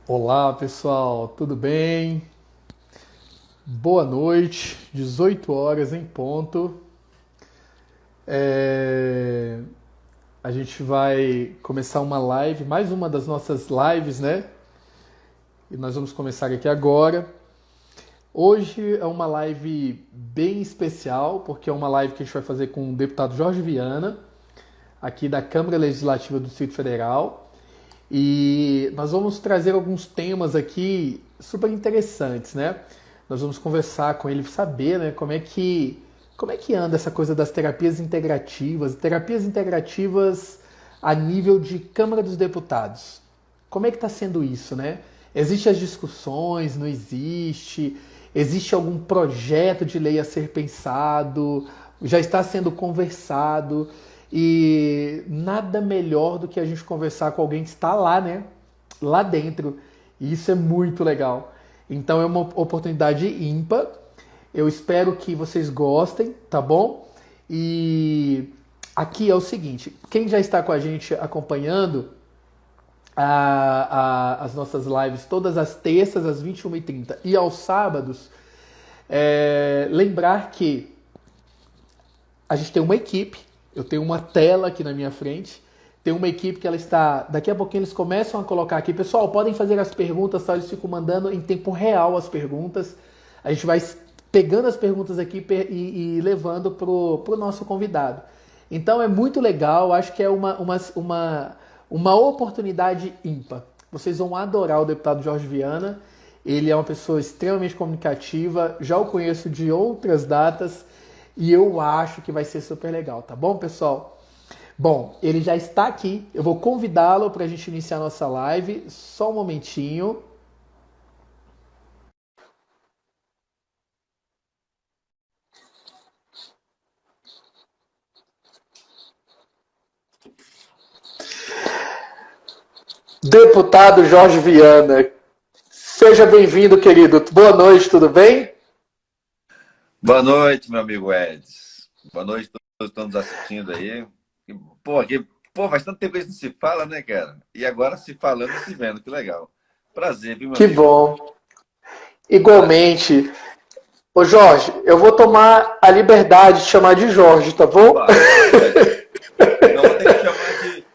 Olá pessoal, tudo bem? Boa noite, 18 horas em ponto. É, A gente vai começar uma live, mais uma das nossas lives, né? E nós vamos começar aqui agora. Hoje é uma live bem especial, porque é uma live que a gente vai fazer com o deputado Jorge Viana, aqui da Câmara Legislativa do Distrito Federal. E nós vamos trazer alguns temas aqui super interessantes, né? Nós vamos conversar com ele, saber, né, como é que anda essa coisa das terapias integrativas a nível de Câmara dos Deputados. Como é que está sendo isso, né? Existem as discussões, não existe? Existe algum projeto de lei a ser pensado? Já está sendo conversado? E nada melhor do que a gente conversar com alguém que está lá, né? Lá dentro. E isso é muito legal. Então é uma oportunidade ímpar. Eu espero que vocês gostem, tá bom? E aqui é o seguinte: quem já está com a gente acompanhando as nossas lives todas as terças às 21h30 e aos sábados, lembrar que a gente tem uma equipe, eu tenho uma tela aqui na minha frente, tem uma equipe que ela está... Daqui a pouquinho eles começam a colocar aqui. Pessoal, podem fazer as perguntas, tá? Eles ficam mandando em tempo real as perguntas. A gente vai pegando as perguntas aqui e levando pro nosso convidado. Então é muito legal, acho que é uma oportunidade ímpar. Vocês vão adorar o deputado Jorge Viana. Ele é uma pessoa extremamente comunicativa, já o conheço de outras datas e eu acho que vai ser super legal, tá bom, pessoal? Bom, ele já está aqui, eu vou convidá-lo para a gente iniciar a nossa live, só um momentinho. Deputado Jorge Viana, seja bem-vindo, querido. Boa noite, tudo bem? Boa noite, meu amigo Edson. Boa noite a todos que estão nos assistindo aí. Faz tanto tempo que a gente não se fala, né, cara? E agora se falando e se vendo, que legal. Prazer, viu, meu Que amigo? bom. Prazer. Igualmente. Ô Jorge, eu vou tomar a liberdade de chamar de Jorge, tá bom? Claro, pode. Não vou ter que chamar de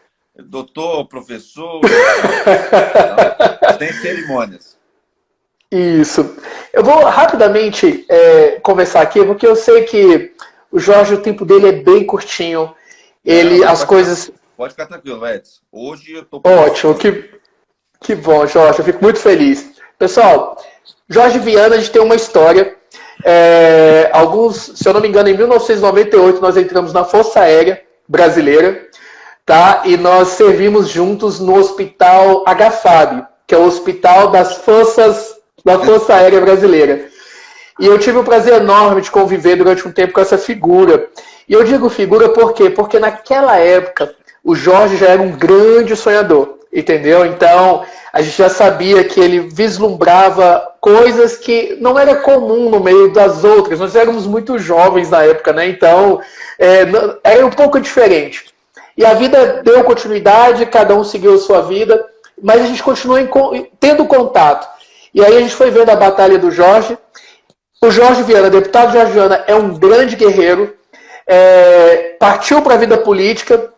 doutor, professor, não, sem cerimônias. Isso. Eu vou rapidamente conversar aqui, porque eu sei que o Jorge, o tempo dele é bem curtinho. Não, As coisas... pode ficar tranquilo, Edson. Hoje eu estou Ótimo, preguiçoso. que bom, Jorge, eu fico muito feliz. Pessoal, Jorge Viana, a gente tem uma história. Se eu não me engano, em 1998 nós entramos na Força Aérea Brasileira, tá? E nós servimos juntos no Hospital HFAB, que é o Hospital da Força Aérea Brasileira. E eu tive o prazer enorme de conviver durante um tempo com essa figura. E eu digo figura por quê? Porque naquela época o Jorge já era um grande sonhador, entendeu? Então a gente já sabia que ele vislumbrava coisas que não era comum no meio das outras. Nós éramos muito jovens na época, né? Então era um pouco diferente. E a vida deu continuidade, cada um seguiu a sua vida, mas a gente continuou tendo contato. E aí a gente foi vendo a batalha do Jorge. O Jorge Viana, deputado Jorge Viana, é um grande guerreiro, partiu para a vida política.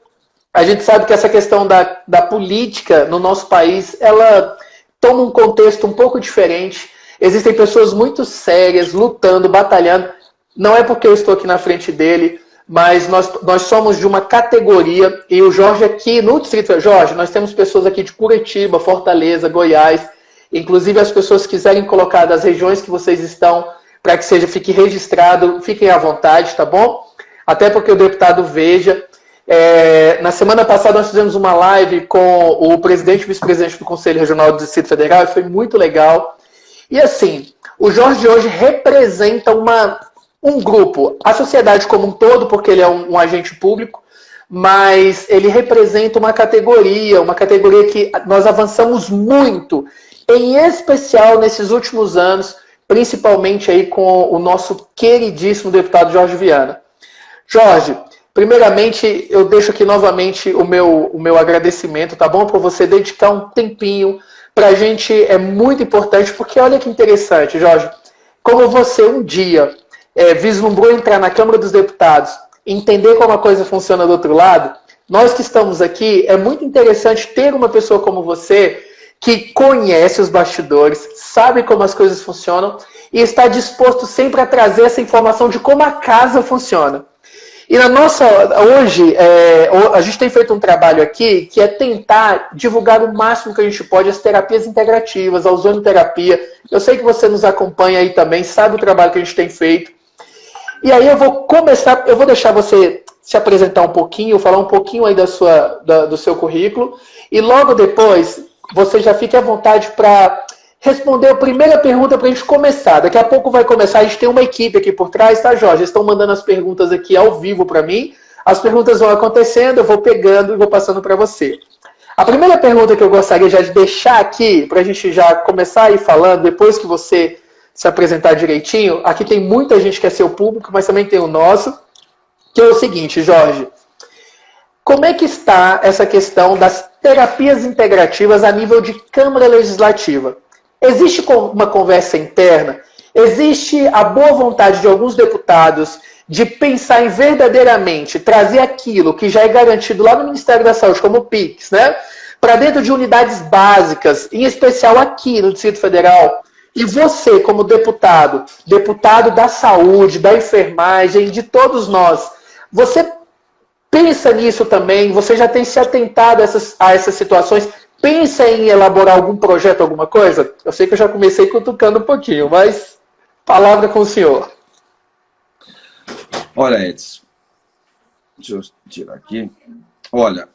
A gente sabe que essa questão da política no nosso país, ela toma um contexto um pouco diferente. Existem pessoas muito sérias, lutando, batalhando. Não é porque eu estou aqui na frente dele, mas nós somos de uma categoria, e o Jorge aqui no Distrito... Jorge, nós temos pessoas aqui de Curitiba, Fortaleza, Goiás, inclusive as pessoas que quiserem colocar das regiões que vocês estão, para que fique registrado, fiquem à vontade, tá bom? Até porque o deputado veja. Na semana passada nós fizemos uma live com o presidente e vice-presidente do Conselho Regional do Distrito Federal, e foi muito legal. E assim, o Jorge hoje representa um grupo, a sociedade como um todo, porque ele é um agente público, mas ele representa uma categoria que nós avançamos muito, em especial nesses últimos anos, principalmente aí com o nosso queridíssimo deputado Jorge Viana. Jorge, primeiramente eu deixo aqui novamente o meu agradecimento, tá bom? Por você dedicar um tempinho para a gente é muito importante, porque olha que interessante, Jorge, como você um dia vislumbrou entrar na Câmara dos Deputados, entender como a coisa funciona do outro lado, nós que estamos aqui, é muito interessante ter uma pessoa como você que conhece os bastidores, sabe como as coisas funcionam e está disposto sempre a trazer essa informação de como a casa funciona. E na nossa, hoje, a gente tem feito um trabalho aqui que é tentar divulgar o máximo que a gente pode as terapias integrativas, a ozonoterapia. Eu sei que você nos acompanha aí também, sabe o trabalho que a gente tem feito. E aí eu vou começar, eu vou deixar você se apresentar um pouquinho, falar um pouquinho aí do seu currículo, e logo depois você já fique à vontade para responder a primeira pergunta para a gente começar. Daqui a pouco vai começar, a gente tem uma equipe aqui por trás, tá, Jorge? Eles estão mandando as perguntas aqui ao vivo para mim, as perguntas vão acontecendo, eu vou pegando e vou passando para você. A primeira pergunta que eu gostaria já de deixar aqui, para a gente já começar a ir falando, depois que você se apresentar direitinho, aqui tem muita gente que é seu público, mas também tem o nosso, que é o seguinte, Jorge, como é que está essa questão das terapias integrativas a nível de Câmara Legislativa? Existe uma conversa interna? Existe a boa vontade de alguns deputados de pensar em verdadeiramente trazer aquilo que já é garantido lá no Ministério da Saúde, como o PIX, né? Para dentro de unidades básicas, em especial aqui no Distrito Federal? E você, como deputado, deputado da saúde, da enfermagem, de todos nós, você pensa nisso também? Você já tem se atentado a essas situações? Pensa em elaborar algum projeto, alguma coisa? Eu sei que eu já comecei cutucando um pouquinho, mas palavra com o senhor. Olha, Edson, deixa eu tirar aqui. Olha,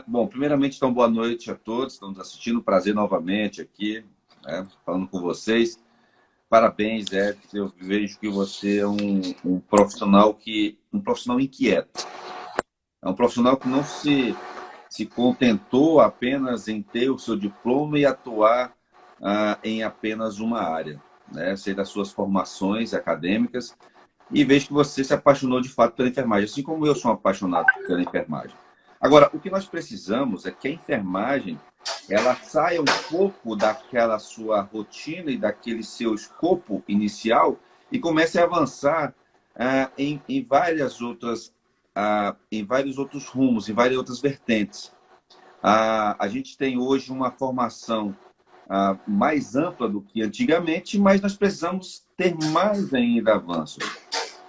bom, primeiramente, então, boa noite a todos que estão nos assistindo. Prazer novamente aqui, né, falando com vocês. Parabéns, Edson. Eu vejo que você é um profissional inquieto. É um profissional que não se contentou apenas em ter o seu diploma e atuar em apenas uma área, né? Sei das suas formações acadêmicas e vejo que você se apaixonou de fato pela enfermagem, assim como eu sou apaixonado pela enfermagem. Agora, o que nós precisamos é que a enfermagem ela saia um pouco daquela sua rotina e daquele seu escopo inicial e comece a avançar em vários outros rumos, em várias outras vertentes. A gente tem hoje uma formação mais ampla do que antigamente, mas nós precisamos ter mais ainda avanço.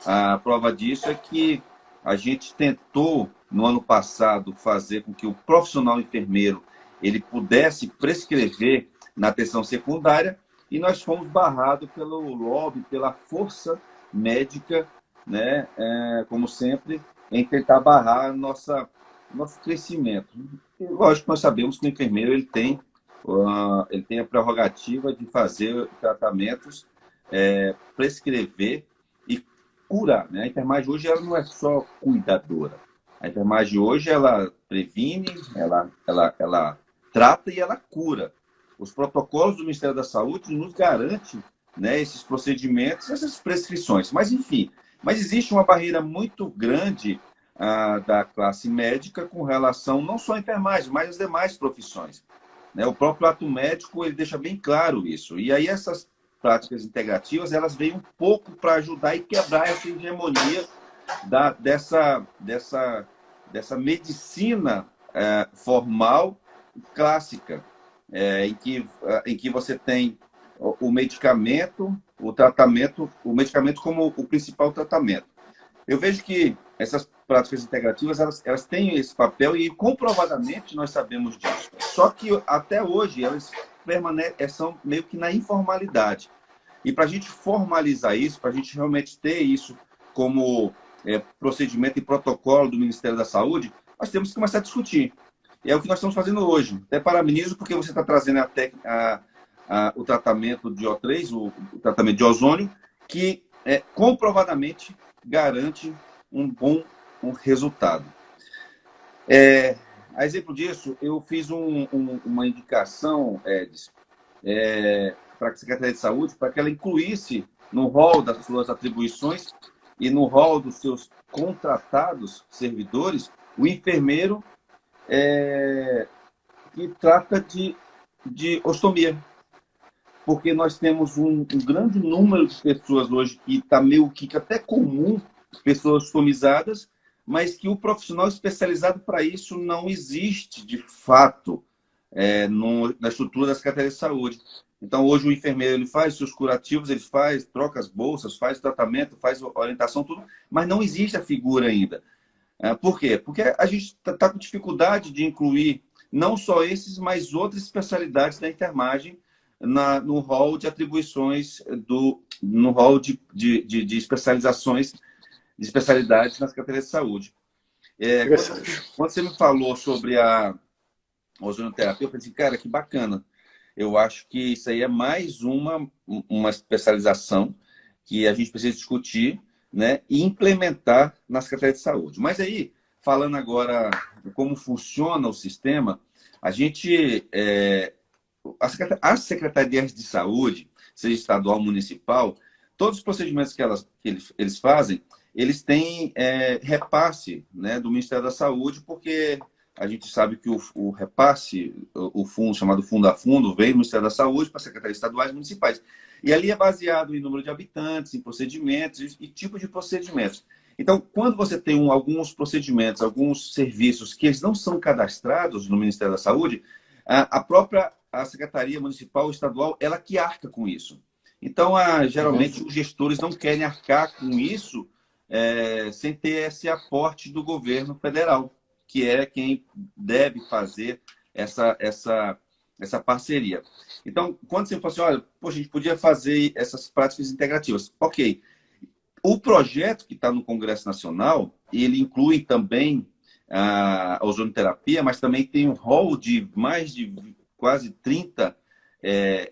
A prova disso é que a gente tentou, no ano passado, fazer com que o profissional enfermeiro ele pudesse prescrever na atenção secundária e nós fomos barrados pelo lobby, pela força médica, né? Como sempre, em tentar barrar nosso crescimento. E, lógico, nós sabemos que o enfermeiro ele tem a prerrogativa de fazer tratamentos, prescrever e curar, né? A enfermagem hoje ela não é só cuidadora. A enfermagem hoje ela previne, ela trata e ela cura. Os protocolos do Ministério da Saúde nos garantem, né, esses procedimentos, essas prescrições. Mas, enfim, existe uma barreira muito grande da classe médica com relação não só à enfermagem, mas às demais profissões, né? O próprio ato médico ele deixa bem claro isso. E aí essas práticas integrativas elas vêm um pouco para ajudar e quebrar essa hegemonia dessa medicina formal clássica, em que você tem o medicamento, o tratamento, o medicamento como o principal tratamento. Eu vejo que essas práticas integrativas elas têm esse papel e comprovadamente nós sabemos disso. Só que até hoje elas são meio que na informalidade. E para a gente formalizar isso, para a gente realmente ter isso como procedimento e protocolo do Ministério da Saúde, nós temos que começar a discutir. E é o que nós estamos fazendo hoje. Até parabenizo porque você está trazendo o tratamento de O3, o tratamento de ozônio, que comprovadamente garante um bom resultado. A exemplo disso, eu fiz uma indicação, Edson, para a Secretaria de Saúde, para que ela incluísse no rol das suas atribuições e no rol dos seus contratados servidores, o enfermeiro que trata de de ostomia. Porque nós temos um grande número de pessoas hoje que está meio que até comum, pessoas ostomizadas, mas que o profissional especializado para isso não existe de fato na estrutura da Secretaria de Saúde. Então, hoje o enfermeiro ele faz seus curativos, ele faz, troca as bolsas, faz tratamento, faz orientação, tudo, mas não existe a figura ainda. Por quê? Porque a gente está com dificuldade de incluir não só esses, mas outras especialidades da enfermagem no rol de atribuições, no rol de especializações, de especialidades na Secretaria de Saúde. Quando você me falou sobre a ozonoterapia, eu pensei, cara, que bacana. Eu acho que isso aí é mais uma especialização que a gente precisa discutir, né, e implementar na Secretaria de Saúde. Mas aí, falando agora de como funciona o sistema, a gente, as secretarias de saúde, seja estadual ou municipal, todos os procedimentos que eles fazem, eles têm repasse, né, do Ministério da Saúde, porque a gente sabe que o repasse, o fundo chamado fundo a fundo, vem do Ministério da Saúde para secretarias estaduais e municipais. E ali é baseado em número de habitantes, em procedimentos e tipo de procedimentos. Então, quando você tem alguns procedimentos, alguns serviços que eles não são cadastrados no Ministério da Saúde, a Secretaria Municipal ou Estadual, ela que arca com isso. Então, geralmente, os gestores não querem arcar com isso sem ter esse aporte do governo federal, que é quem deve fazer essa parceria. Então, quando você fala assim, olha, poxa, a gente podia fazer essas práticas integrativas. Ok. O projeto que está no Congresso Nacional, ele inclui também a ozonoterapia, mas também tem um rol de mais de quase 30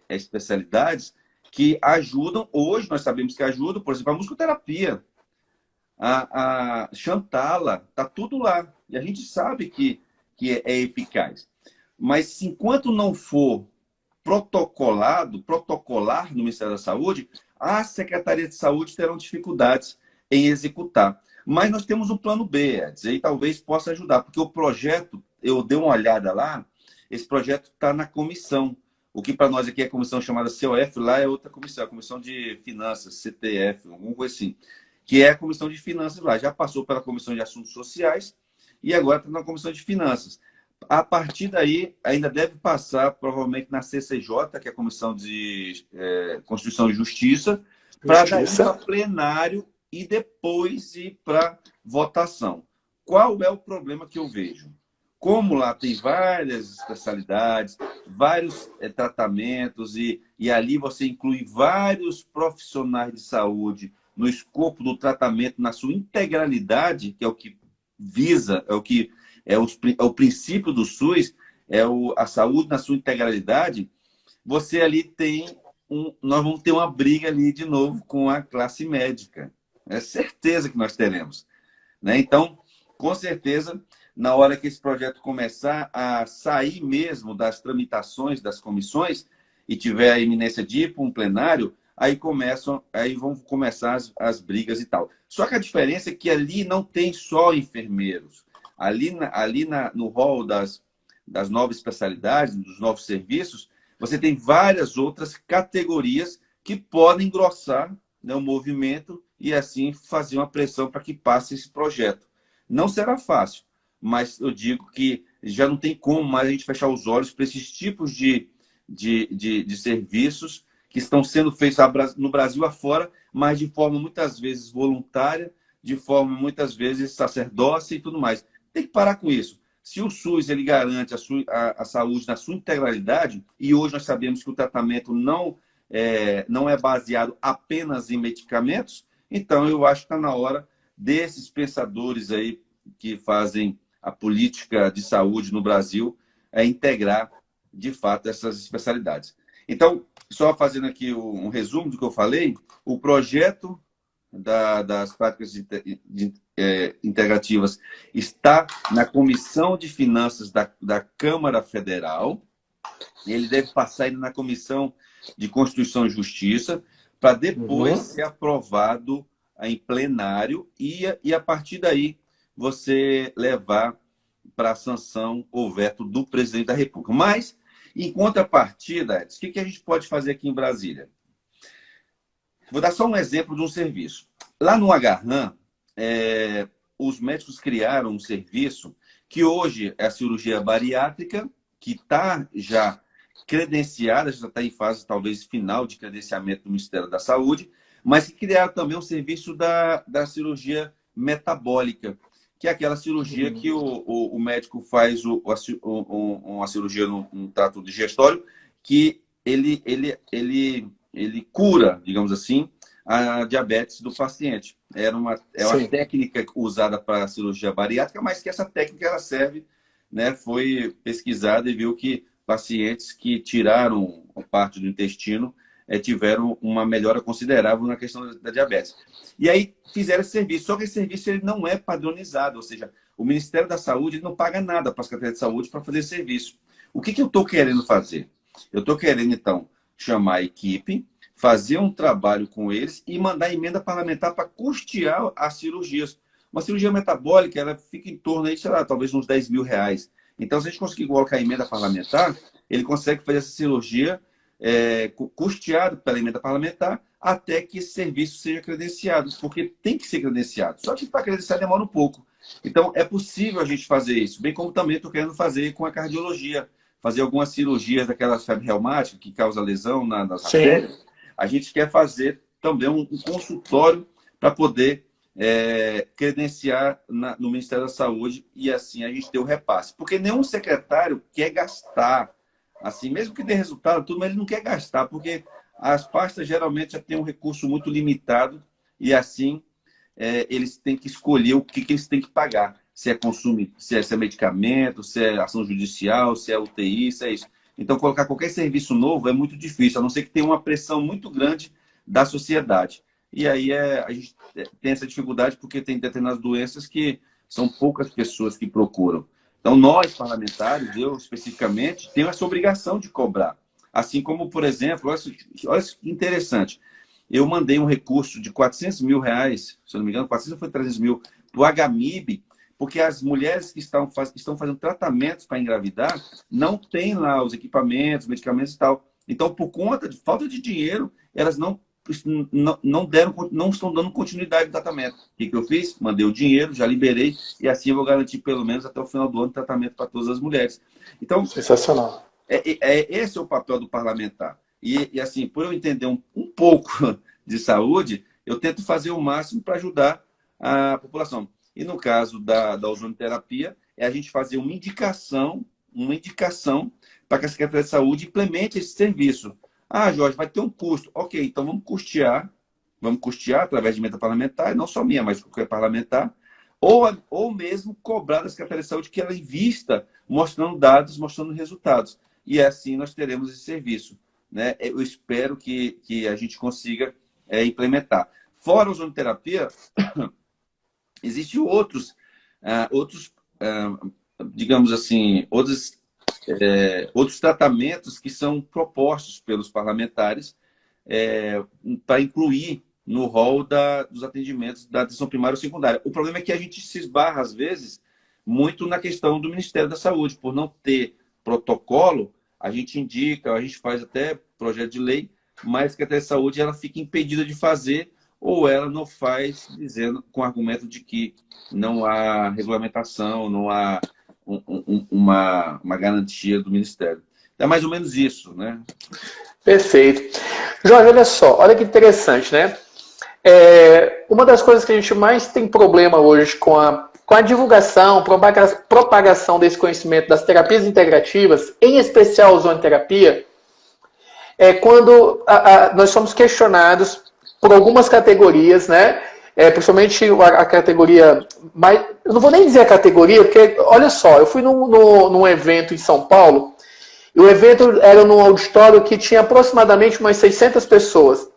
especialidades que ajudam, hoje nós sabemos que ajudam, por exemplo, a musicoterapia, a Xantala, está tudo lá. E a gente sabe que é eficaz. Mas enquanto não for protocolar no Ministério da Saúde, a Secretaria de Saúde terão dificuldades em executar. Mas nós temos um plano B, Edson, e talvez possa ajudar, porque o projeto, eu dei uma olhada lá, esse projeto está na comissão. O que para nós aqui é a comissão chamada COF, lá é outra comissão, a Comissão de Finanças, CTF, alguma coisa assim, que é a Comissão de Finanças lá. Já passou pela Comissão de Assuntos Sociais e agora está na Comissão de Finanças. A partir daí, ainda deve passar, provavelmente, na CCJ, que é a Comissão de Constituição e Justiça, para daí para plenário e depois ir para votação. Qual é o problema que eu vejo? Como lá tem várias especialidades, vários tratamentos, e ali você inclui vários profissionais de saúde no escopo do tratamento na sua integralidade, que é o que visa, é o princípio do SUS, a saúde na sua integralidade, você ali nós vamos ter uma briga ali de novo com a classe médica. É certeza que nós teremos. Né? Então, com certeza, na hora que esse projeto começar a sair mesmo das tramitações das comissões e tiver a iminência de ir para um plenário, aí vão começar as brigas e tal. Só que a diferença é que ali não tem só enfermeiros. Ali no rol das novas especialidades, dos novos serviços, você tem várias outras categorias que podem engrossar, né, o movimento e assim fazer uma pressão para que passe esse projeto. Não será fácil, mas eu digo que já não tem como mais a gente fechar os olhos para esses tipos de serviços que estão sendo feitos no Brasil afora, mas de forma muitas vezes voluntária, de forma muitas vezes sacerdócia e tudo mais. Tem que parar com isso. Se o SUS ele garante a saúde na sua integralidade, e hoje nós sabemos que o tratamento não é baseado apenas em medicamentos, então eu acho que está na hora desses pensadores aí que fazem a política de saúde no Brasil integrar, de fato, essas especialidades. Então, só fazendo aqui um resumo do que eu falei, o projeto das práticas integrativas está na Comissão de Finanças da Câmara Federal. Ele deve passar ainda na Comissão de Constituição e Justiça para depois ser aprovado em plenário e a partir daí você levar para a sanção ou veto do presidente da República. Mas Em contrapartida, Edson, o que a gente pode fazer aqui em Brasília? Vou dar só um exemplo de um serviço. Lá no Agarran, os médicos criaram um serviço que hoje é a cirurgia bariátrica, que está já credenciada, já está em fase talvez final de credenciamento do Ministério da Saúde, mas que criaram também um serviço da cirurgia metabólica, que é aquela cirurgia que o médico faz uma cirurgia no trato digestório, que ele cura, digamos assim, a diabetes do paciente. É uma técnica usada para a cirurgia bariátrica, mas que essa técnica ela serve, né, foi pesquisada e viu que pacientes que tiraram parte do intestino tiveram uma melhora considerável na questão da diabetes. E aí fizeram esse serviço, só que esse serviço ele não é padronizado, ou seja, o Ministério da Saúde não paga nada para as secretarias de saúde para fazer esse serviço. O que eu estou querendo fazer? Eu estou querendo, então, chamar a equipe, fazer um trabalho com eles e mandar emenda parlamentar para custear as cirurgias. Uma cirurgia metabólica, ela fica em torno aí, sei lá, talvez uns R$10.000. Então, se a gente conseguir colocar a emenda parlamentar, ele consegue fazer essa cirurgia custeado pela emenda parlamentar até que esse serviço seja credenciado, porque tem que ser credenciado. Só que para credenciar demora um pouco. Então, é possível a gente fazer isso, bem como também estou querendo fazer com a cardiologia, fazer algumas cirurgias daquelas febre reumática que causa lesão nas artérias. A gente quer fazer também um consultório para poder credenciar no Ministério da Saúde e assim a gente ter o repasse. Porque nenhum secretário quer gastar, assim, mesmo que dê resultado, tudo, mas ele não quer gastar, porque as pastas geralmente já têm um recurso muito limitado e assim eles têm que escolher o que eles têm que pagar. Se é consumo, se é medicamento, se é ação judicial, se é UTI, se é isso. Então, colocar qualquer serviço novo é muito difícil, a não ser que tenha uma pressão muito grande da sociedade. E aí a gente tem essa dificuldade porque tem determinadas doenças que são poucas pessoas que procuram. Então, nós, parlamentares, eu especificamente, tenho essa obrigação de cobrar. Assim como, por exemplo, olha que interessante, eu mandei um recurso de R$400 mil, se eu não me engano, 400 ou foi 300 mil, para o HMIB, porque as mulheres que estão fazendo tratamentos para engravidar não têm lá os equipamentos, medicamentos e tal. Então, por conta de falta de dinheiro, elas não estão dando continuidade no tratamento. O que eu fiz? Mandei o dinheiro, já liberei, e assim eu vou garantir pelo menos até o final do ano tratamento para todas as mulheres. Então, sensacional. Esse é o papel do parlamentar. E assim, por eu entender um pouco de saúde, eu tento fazer o máximo para ajudar a população. E no caso da ozonoterapia, é a gente fazer uma indicação para que a Secretaria de Saúde implemente esse serviço. Ah, Jorge, vai ter um custo. Ok, então vamos custear através de emenda parlamentar, não só minha, mas qualquer parlamentar, ou mesmo cobrar da Secretaria de Saúde que ela invista mostrando dados, mostrando resultados. E assim nós teremos esse serviço, né? Eu espero que a gente consiga implementar. Fora a ozonoterapia, existem outros, digamos assim, outros tratamentos que são propostos pelos parlamentares para incluir no rol dos atendimentos da atenção primária ou secundária. O problema é que a gente se esbarra, às vezes, muito na questão do Ministério da Saúde. Por não ter protocolo, a gente indica, a gente faz até projeto de lei, mas a Secretaria de Saúde ela fica impedida de fazer ou ela não faz dizendo com o argumento de que não há regulamentação, não há uma garantia do Ministério. É mais ou menos isso, né? Perfeito. Jorge, olha só, olha que interessante, né? Uma das coisas que a gente mais tem problema hoje com a divulgação, propagação desse conhecimento das terapias integrativas, em especial a ozonoterapia, é quando nós somos questionados por algumas categorias, né? Principalmente a categoria mais... Eu não vou nem dizer a categoria, porque, olha só, eu fui num evento em São Paulo, e o evento era num auditório que tinha aproximadamente umas 600 pessoas.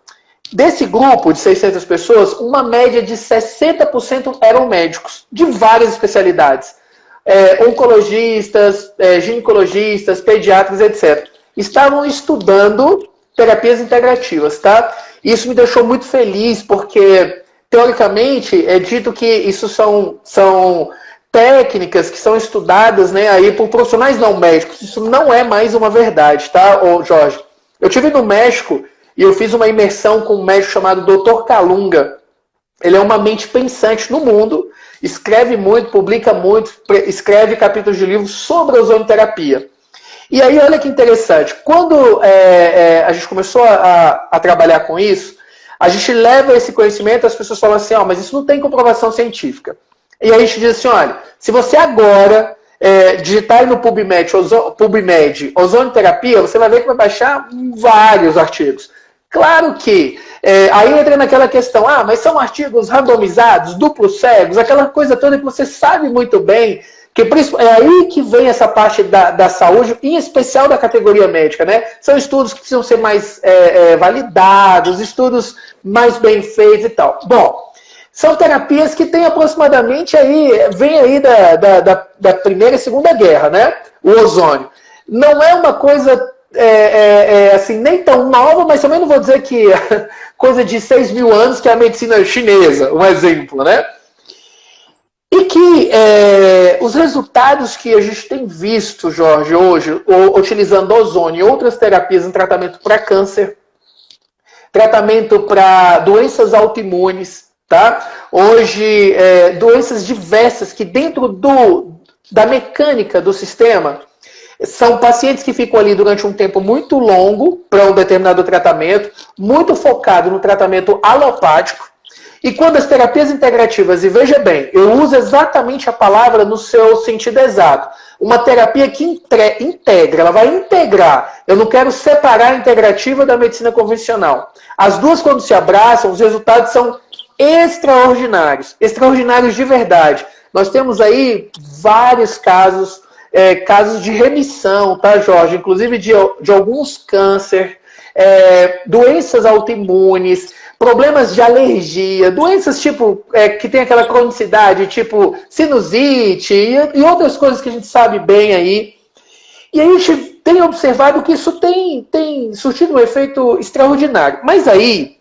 Desse grupo de 600 pessoas, uma média de 60% eram médicos, de várias especialidades. Oncologistas, ginecologistas, pediatras, etc. Estavam estudando terapias integrativas, tá? Isso me deixou muito feliz, porque, teoricamente, é dito que isso são técnicas que são estudadas, né, aí por profissionais não médicos. Isso não é mais uma verdade, tá, Jorge? Eu estive no México e eu fiz uma imersão com um médico chamado Dr. Calunga. Ele é uma mente pensante no mundo, escreve muito, publica muito, escreve capítulos de livros sobre a ozonoterapia. E aí, olha que interessante, quando a gente começou a trabalhar com isso, a gente leva esse conhecimento, as pessoas falam assim, mas isso não tem comprovação científica. E aí a gente diz assim, olha, se você agora digitar aí no PubMed ozonoterapia, você vai ver que vai baixar vários artigos. Claro que aí entra naquela questão, mas são artigos randomizados, duplos cegos, aquela coisa toda que você sabe muito bem, que é aí que vem essa parte da saúde, em especial da categoria médica, né? São estudos que precisam ser mais validados, estudos mais bem feitos e tal. Bom, são terapias que têm aproximadamente vem aí da Primeira e Segunda Guerra, né? O ozônio. Não é uma coisa assim, nem tão nova, mas também não vou dizer que coisa de 6.000 anos, que é a medicina chinesa, um exemplo, né? E que os resultados que a gente tem visto, Jorge, hoje, utilizando ozônio e outras terapias em tratamento para câncer, tratamento para doenças autoimunes, tá? Hoje, doenças diversas que dentro da mecânica do sistema, são pacientes que ficam ali durante um tempo muito longo para um determinado tratamento, muito focado no tratamento alopático. E quando as terapias integrativas, e veja bem, eu uso exatamente a palavra no seu sentido exato, uma terapia que integra, ela vai integrar. Eu não quero separar a integrativa da medicina convencional. As duas, quando se abraçam, os resultados são extraordinários, extraordinários de verdade. Nós temos aí vários casos de remissão, tá, Jorge? Inclusive de alguns câncer, doenças autoimunes, problemas de alergia, doenças tipo que tem aquela cronicidade, tipo sinusite e outras coisas que a gente sabe bem aí. E a gente tem observado que isso tem surtido um efeito extraordinário. Mas aí,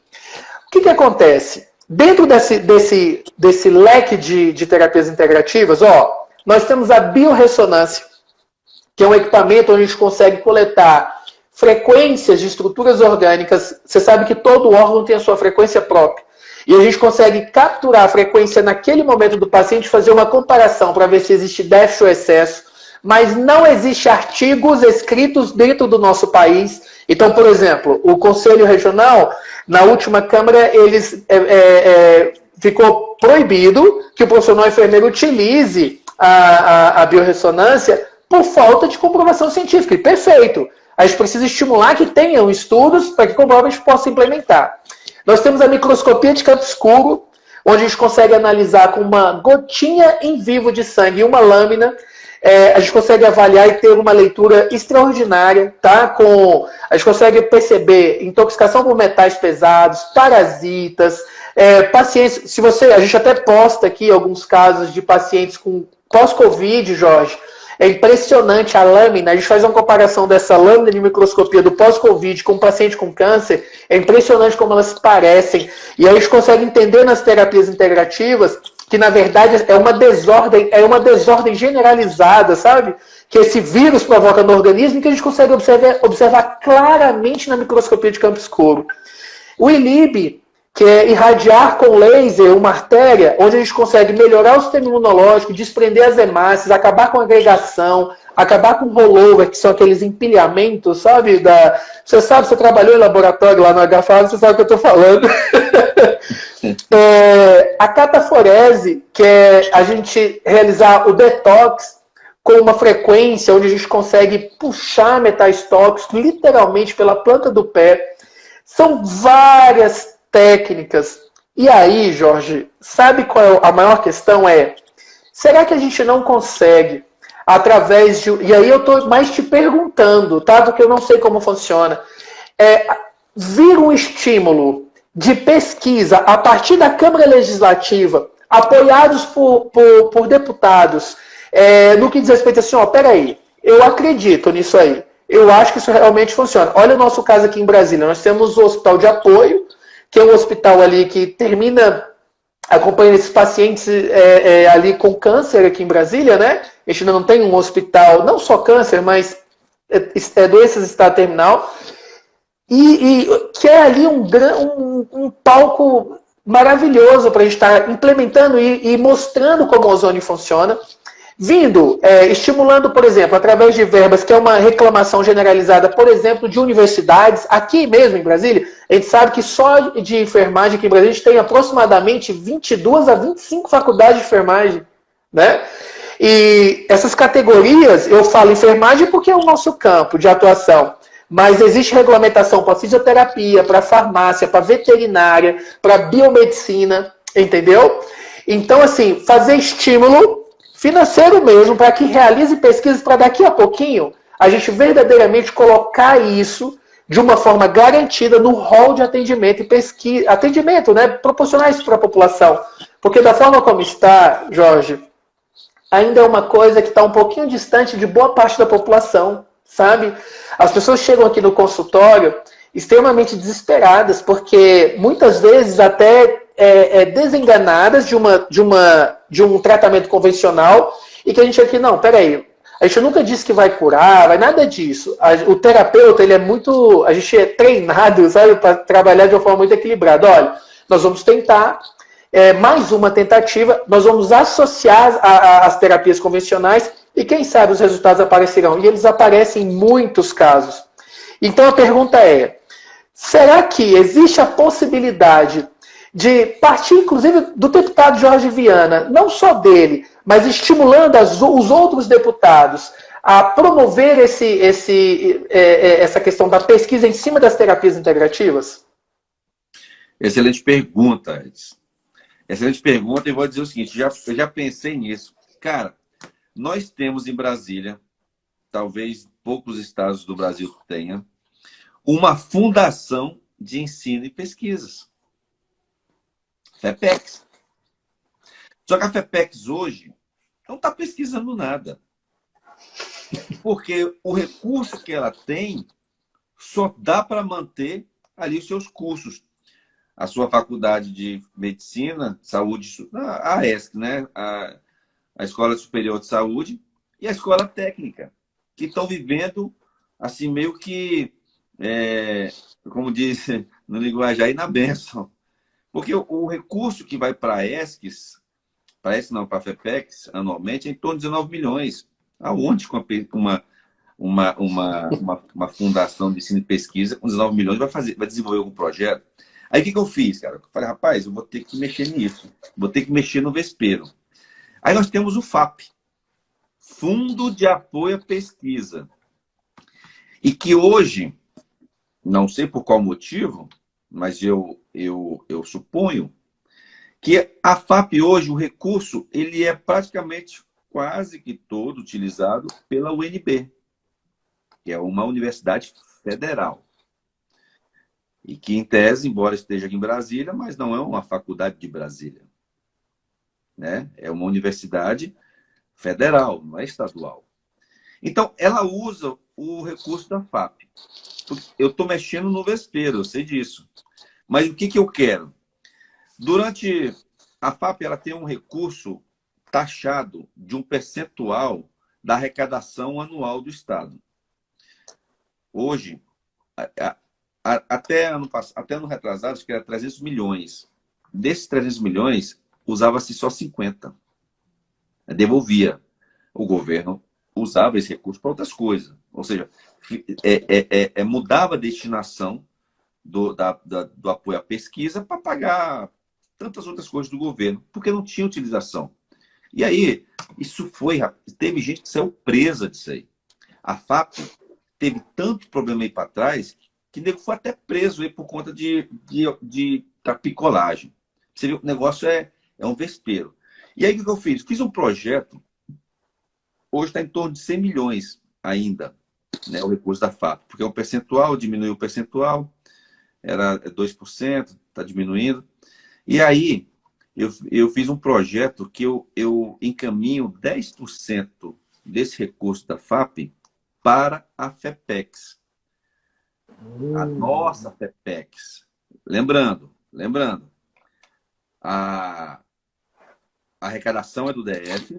o que acontece? Dentro desse leque de terapias integrativas, nós temos a biorressonância, que é um equipamento onde a gente consegue coletar frequências de estruturas orgânicas. Você sabe que todo órgão tem a sua frequência própria. E a gente consegue capturar a frequência naquele momento do paciente, fazer uma comparação para ver se existe déficit ou excesso. Mas não existe artigos escritos dentro do nosso país. Então, por exemplo, o Conselho Regional, na última Câmara, ficou proibido que o profissional enfermeiro utilize a biorressonância por falta de comprovação científica. E perfeito. A gente precisa estimular que tenham estudos para que comprovem a gente possa implementar. Nós temos a microscopia de campo escuro, onde a gente consegue analisar com uma gotinha em vivo de sangue e uma lâmina. A gente consegue avaliar e ter uma leitura extraordinária, tá? A gente consegue perceber intoxicação por metais pesados, parasitas, pacientes. A gente até posta aqui alguns casos de pacientes com pós-Covid, Jorge. É impressionante a lâmina, a gente faz uma comparação dessa lâmina de microscopia do pós-Covid com um paciente com câncer, é impressionante como elas se parecem. E aí a gente consegue entender nas terapias integrativas que, na verdade, é uma desordem generalizada, sabe? Que esse vírus provoca no organismo e que a gente consegue observar claramente na microscopia de campo escuro. O ILIB, que é irradiar com laser uma artéria, onde a gente consegue melhorar o sistema imunológico, desprender as hemácias, acabar com a agregação, acabar com o rollover, que são aqueles empilhamentos, sabe? Você sabe, você trabalhou em laboratório lá no HFA, você sabe o que eu estou falando. A cataforese, que é a gente realizar o detox com uma frequência onde a gente consegue puxar metais tóxicos, literalmente pela planta do pé. São várias técnicas. E aí, Jorge, sabe qual é a maior questão? Será que a gente não consegue, através de... E aí eu estou mais te perguntando, tá? Porque eu não sei como funciona. Vir um estímulo de pesquisa a partir da Câmara Legislativa, apoiados por deputados, no que diz respeito assim, peraí, eu acredito nisso aí. Eu acho que isso realmente funciona. Olha o nosso caso aqui em Brasília. Nós temos o Hospital de Apoio, que é um hospital ali que termina acompanhando esses pacientes ali com câncer aqui em Brasília, né? A gente ainda não tem um hospital, não só câncer, mas doenças em estado terminal. E que é ali um palco maravilhoso para a gente estar implementando e mostrando como o ozônio funciona. Estimulando, por exemplo, através de verbas, que é uma reclamação generalizada, por exemplo, de universidades, aqui mesmo em Brasília, a gente sabe que só de enfermagem aqui em Brasília a gente tem aproximadamente 22 a 25 faculdades de enfermagem, né? E essas categorias, eu falo enfermagem porque é o nosso campo de atuação, mas existe regulamentação para fisioterapia, para farmácia, para veterinária, para biomedicina, entendeu? Então, assim, fazer estímulo financeiro mesmo, para que realize pesquisas, para daqui a pouquinho a gente verdadeiramente colocar isso de uma forma garantida no rol de atendimento e pesquisa, atendimento, né? Proporcionar isso para a população. Porque da forma como está, Jorge, ainda é uma coisa que está um pouquinho distante de boa parte da população, sabe? As pessoas chegam aqui no consultório extremamente desesperadas, porque muitas vezes até desenganadas de um tratamento convencional e que a gente aqui, não, peraí, a gente nunca disse que vai curar, vai nada disso. O terapeuta, ele é muito, a gente é treinado, sabe, para trabalhar de uma forma muito equilibrada. Olha, nós vamos tentar, mais uma tentativa, nós vamos associar as terapias convencionais e quem sabe os resultados aparecerão. E eles aparecem em muitos casos. Então a pergunta é, será que existe a possibilidade de partir, inclusive, do deputado Jorge Viana, não só dele, mas estimulando os outros deputados a promover essa questão da pesquisa em cima das terapias integrativas? Excelente pergunta, Edson. Excelente pergunta, e vou dizer o seguinte, eu já pensei nisso. Cara, nós temos em Brasília, talvez poucos estados do Brasil tenham, uma fundação de ensino e pesquisas. FEPEX. Só que a FEPEX hoje não está pesquisando nada. Porque o recurso que ela tem só dá para manter ali os seus cursos. A sua faculdade de medicina, saúde, a AESC, né? A Escola Superior de Saúde e a Escola Técnica, que estão vivendo assim meio que, como diz no linguajar, aí na bênção. Porque o recurso que vai para a ESCs, para a FEPEX, anualmente, é em torno de 19 milhões. Aonde com uma fundação de ensino e pesquisa com 19 milhões vai desenvolver algum projeto? Aí o que eu fiz, cara? Eu falei, rapaz, eu vou ter que mexer nisso. Vou ter que mexer no vespeiro. Aí nós temos o FAP, Fundo de Apoio à Pesquisa. E que hoje, não sei por qual motivo, mas eu suponho que a FAP hoje, o recurso, ele é praticamente quase que todo utilizado pela UNB, que é uma universidade federal. E que, em tese, embora esteja aqui em Brasília, mas não é uma faculdade de Brasília. Né? É uma universidade federal, não é estadual. Então, ela usa o recurso da FAP. Eu estou mexendo no vespeiro, eu sei disso. Mas o que eu quero? Durante a FAP, ela tem um recurso taxado de um percentual da arrecadação anual do Estado. Hoje, até ano retrasado, acho que era 300 milhões. Desses 300 milhões, usava-se só 50. Devolvia. O governo usava esse recurso para outras coisas. Ou seja, mudava a destinação do apoio à pesquisa para pagar tantas outras coisas do governo, porque não tinha utilização. E aí, teve gente que saiu presa disso aí. A FAP teve tanto problema aí para trás que nego foi até preso aí por conta de trapicolagem. Você viu, o negócio é um vespeiro. E aí o que eu fiz? Fiz um projeto, hoje está em torno de 100 milhões ainda, né, o recurso da FAP, porque é um percentual, diminuiu o percentual, era 2%, está diminuindo. E aí eu fiz um projeto que eu encaminho 10% desse recurso da FAP para a FEPEX. A nossa FEPEX. Lembrando, a arrecadação é do DF,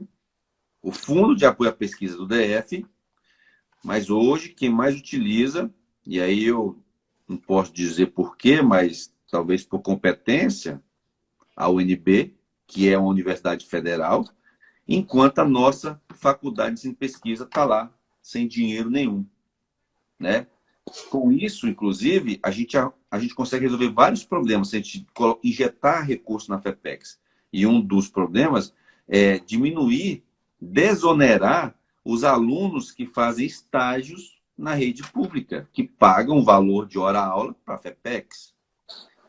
o Fundo de Apoio à Pesquisa é do DF, mas hoje quem mais utiliza, e aí eu não posso dizer por quê, mas talvez por competência, a UNB, que é uma universidade federal, enquanto a nossa faculdade de pesquisa está lá, sem dinheiro nenhum, né? Com isso, inclusive, a gente consegue resolver vários problemas se a gente injetar recursos na FEPEX. E um dos problemas é diminuir, desonerar os alunos que fazem estágios na rede pública, que pagam o valor de hora-aula para a FEPEX.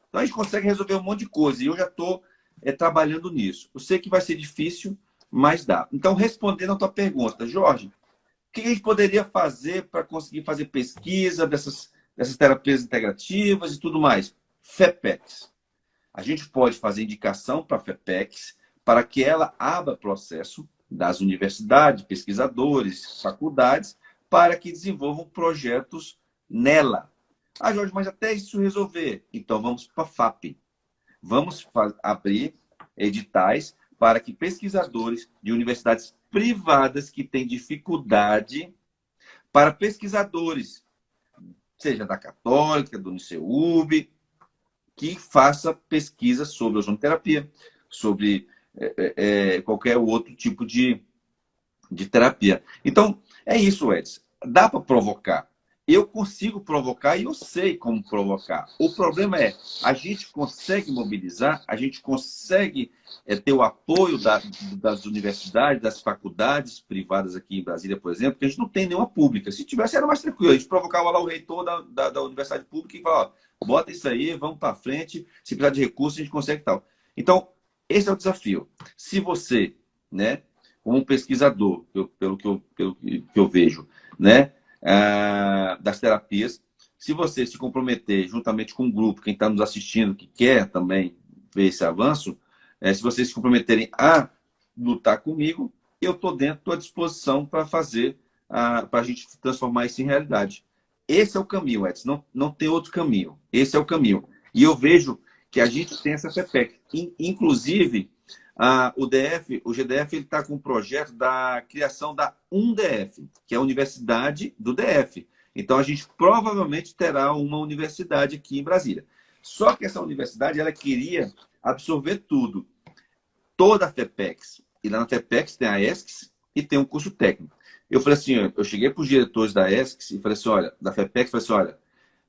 Então, a gente consegue resolver um monte de coisa. E eu já estou trabalhando nisso. Eu sei que vai ser difícil, mas dá. Então, respondendo a tua pergunta, Jorge, o que a gente poderia fazer para conseguir fazer pesquisa dessas terapias integrativas e tudo mais? FEPEX. A gente pode fazer indicação para a FEPEX para que ela abra processo das universidades, pesquisadores, faculdades, para que desenvolvam projetos nela. Ah, Jorge, mas até isso resolver. Então, vamos para a FAP. Vamos abrir editais para que pesquisadores de universidades privadas que têm dificuldade, para pesquisadores, seja da Católica, do UniCeub, que faça pesquisa sobre ozonoterapia, sobre qualquer outro tipo de terapia. Então, é isso, Edson. Dá para provocar. Eu consigo provocar e eu sei como provocar. O problema é, a gente consegue mobilizar, a gente consegue ter o apoio das universidades, das faculdades privadas aqui em Brasília, por exemplo, porque a gente não tem nenhuma pública. Se tivesse, era mais tranquilo. A gente provocava lá o reitor da universidade pública e falava, ó, bota isso aí, vamos para frente, se precisar de recursos, a gente consegue tal. Então, esse é o desafio. Se você, né, como pesquisador, pelo que eu vejo, né, das terapias, se você se comprometer juntamente com o grupo, quem está nos assistindo, que quer também ver esse avanço, se vocês se comprometerem a lutar comigo, eu estou à disposição para fazer, para a gente transformar isso em realidade. Esse é o caminho, Edson, não tem outro caminho. Esse é o caminho. E eu vejo que a gente tem essa FEPEX. Inclusive, o GDF está com um projeto da criação da UNDF, que é a Universidade do DF. Então, a gente provavelmente terá uma universidade aqui em Brasília. Só que essa universidade, ela queria absorver tudo. Toda a FEPEX. E lá na FEPEX tem a ESCS e tem um curso técnico. Eu falei assim, eu cheguei para os diretores da ESCS e falei assim, olha, da FEPEX, falei assim, olha,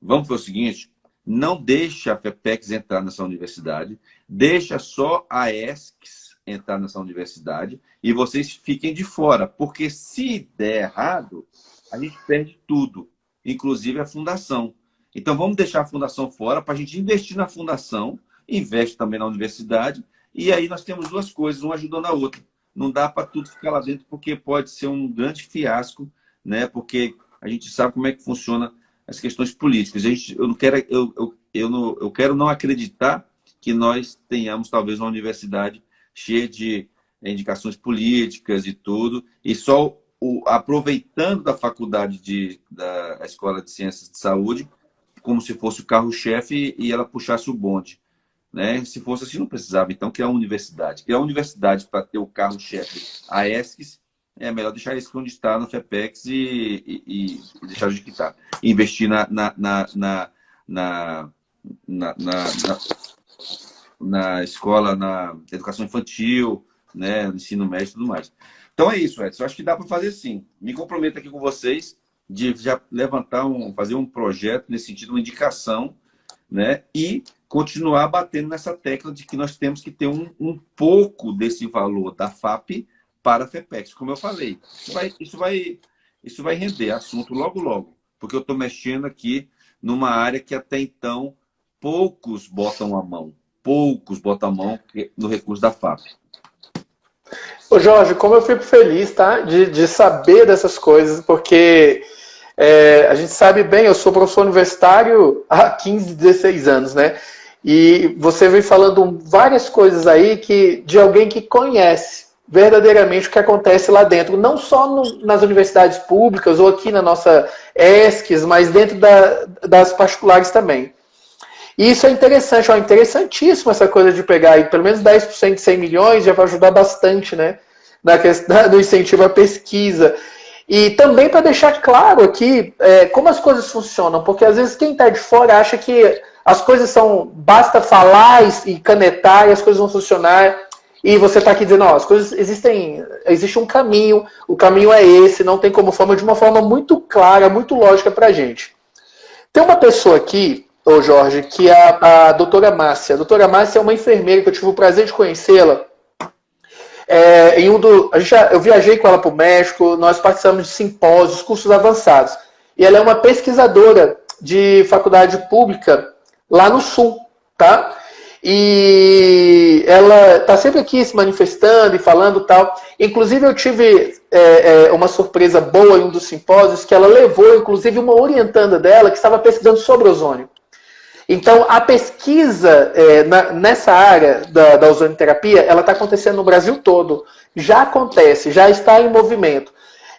vamos fazer o seguinte, não deixa a FEPEX entrar nessa universidade, deixa só a ESCS entrar nessa universidade e vocês fiquem de fora, porque se der errado, a gente perde tudo, inclusive a fundação. Então vamos deixar a fundação fora para a gente investir na fundação, investe também na universidade, e aí nós temos duas coisas, uma ajudando a outra. Não dá para tudo ficar lá dentro, porque pode ser um grande fiasco, né? Porque a gente sabe como é que funciona as questões políticas. Eu quero não acreditar que nós tenhamos talvez uma universidade cheia de indicações políticas e tudo, e só aproveitando da faculdade da Escola de Ciências de Saúde como se fosse o carro-chefe e ela puxasse o bonde. Né? Se fosse assim, não precisava. Então, criar uma universidade. Criar uma universidade para ter o carro-chefe, a ESCS, é melhor deixar isso onde está, na FEPEX, e deixar de quitar. Investir na escola, na educação infantil, né? No ensino médio e tudo mais. Então, é isso, Edson. Eu acho que dá para fazer sim. Me comprometo aqui com vocês de já fazer um projeto nesse sentido, uma indicação, né? E continuar batendo nessa tecla de que nós temos que ter um pouco desse valor da FAP para a FEPEX. Como eu falei, isso vai render assunto logo, logo. Porque eu estou mexendo aqui numa área que até então poucos botam a mão. Poucos botam a mão no recurso da FAP. Ô Jorge, como eu fico feliz, tá? De saber dessas coisas, porque a gente sabe bem, eu sou professor universitário há 15, 16 anos, né? E você vem falando várias coisas aí de alguém que conhece verdadeiramente o que acontece lá dentro, não só nas universidades públicas ou aqui na nossa ESCS, mas dentro das particulares também. E isso é interessante, ó, interessantíssimo essa coisa de pegar aí, pelo menos 10% de 100 milhões, já vai ajudar bastante, né? No incentivo à pesquisa. E também para deixar claro aqui como as coisas funcionam, porque às vezes quem está de fora acha que as coisas basta falar e canetar e as coisas vão funcionar, e você está aqui dizendo, ó, as coisas existe um caminho, o caminho é esse, não tem como forma, de uma forma muito clara, muito lógica para a gente. Tem uma pessoa aqui, ô Jorge, que é a doutora Márcia. A doutora Márcia é uma enfermeira que eu tive o prazer de conhecê-la. Eu viajei com ela para o México, nós participamos de simpósios, cursos avançados. E ela é uma pesquisadora de faculdade pública lá no Sul, tá? E ela está sempre aqui se manifestando e falando tal. Inclusive eu tive uma surpresa boa em um dos simpósios, que ela levou, inclusive, uma orientanda dela que estava pesquisando sobre ozônio. Então, a pesquisa nessa área da ozonioterapia, ela está acontecendo no Brasil todo. Já acontece, já está em movimento.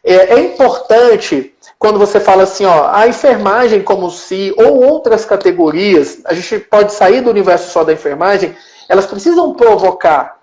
É importante, quando você fala assim, ó, a enfermagem como se, ou outras categorias, a gente pode sair do universo só da enfermagem, elas precisam provocar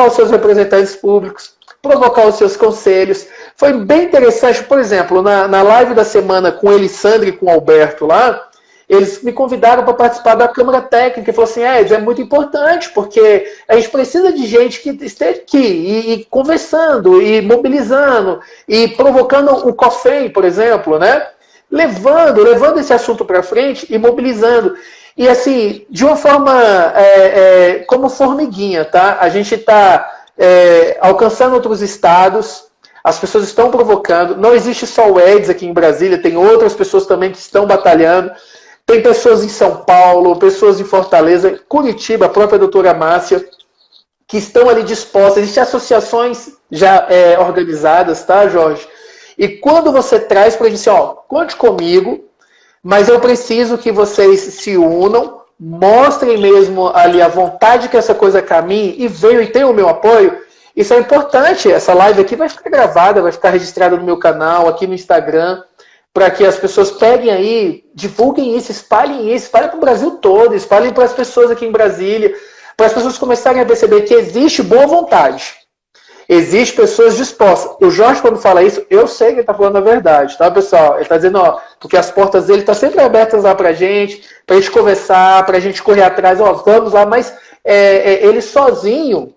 os seus representantes públicos, provocar os seus conselhos. Foi bem interessante, por exemplo, na live da semana com o Elisandro e com o Alberto lá, eles me convidaram para participar da Câmara Técnica e falaram assim, é muito importante, porque a gente precisa de gente que esteja aqui e conversando, e mobilizando, e provocando o COFEM, por exemplo, né? Levando esse assunto para frente e mobilizando. E assim, de uma forma como formiguinha, tá? A gente está alcançando outros estados, as pessoas estão provocando, não existe só o Eds aqui em Brasília, tem outras pessoas também que estão batalhando. Tem pessoas em São Paulo, pessoas em Fortaleza, Curitiba, a própria doutora Márcia, que estão ali dispostas. Existem associações já organizadas, tá, Jorge? E quando você traz para a gente, ó, conte comigo, mas eu preciso que vocês se unam, mostrem mesmo ali a vontade que essa coisa caminhe e venham e tenham o meu apoio. Isso é importante. Essa live aqui vai ficar gravada, vai ficar registrada no meu canal, aqui no Instagram, para que as pessoas peguem aí, divulguem isso, espalhem para o Brasil todo, espalhem para as pessoas aqui em Brasília, para as pessoas começarem a perceber que existe boa vontade, existe pessoas dispostas. O Jorge, quando fala isso, eu sei que ele está falando a verdade, tá, pessoal? Ele está dizendo, ó, porque as portas dele estão sempre abertas lá para a gente conversar, para a gente correr atrás, ó, vamos lá, mas ele sozinho,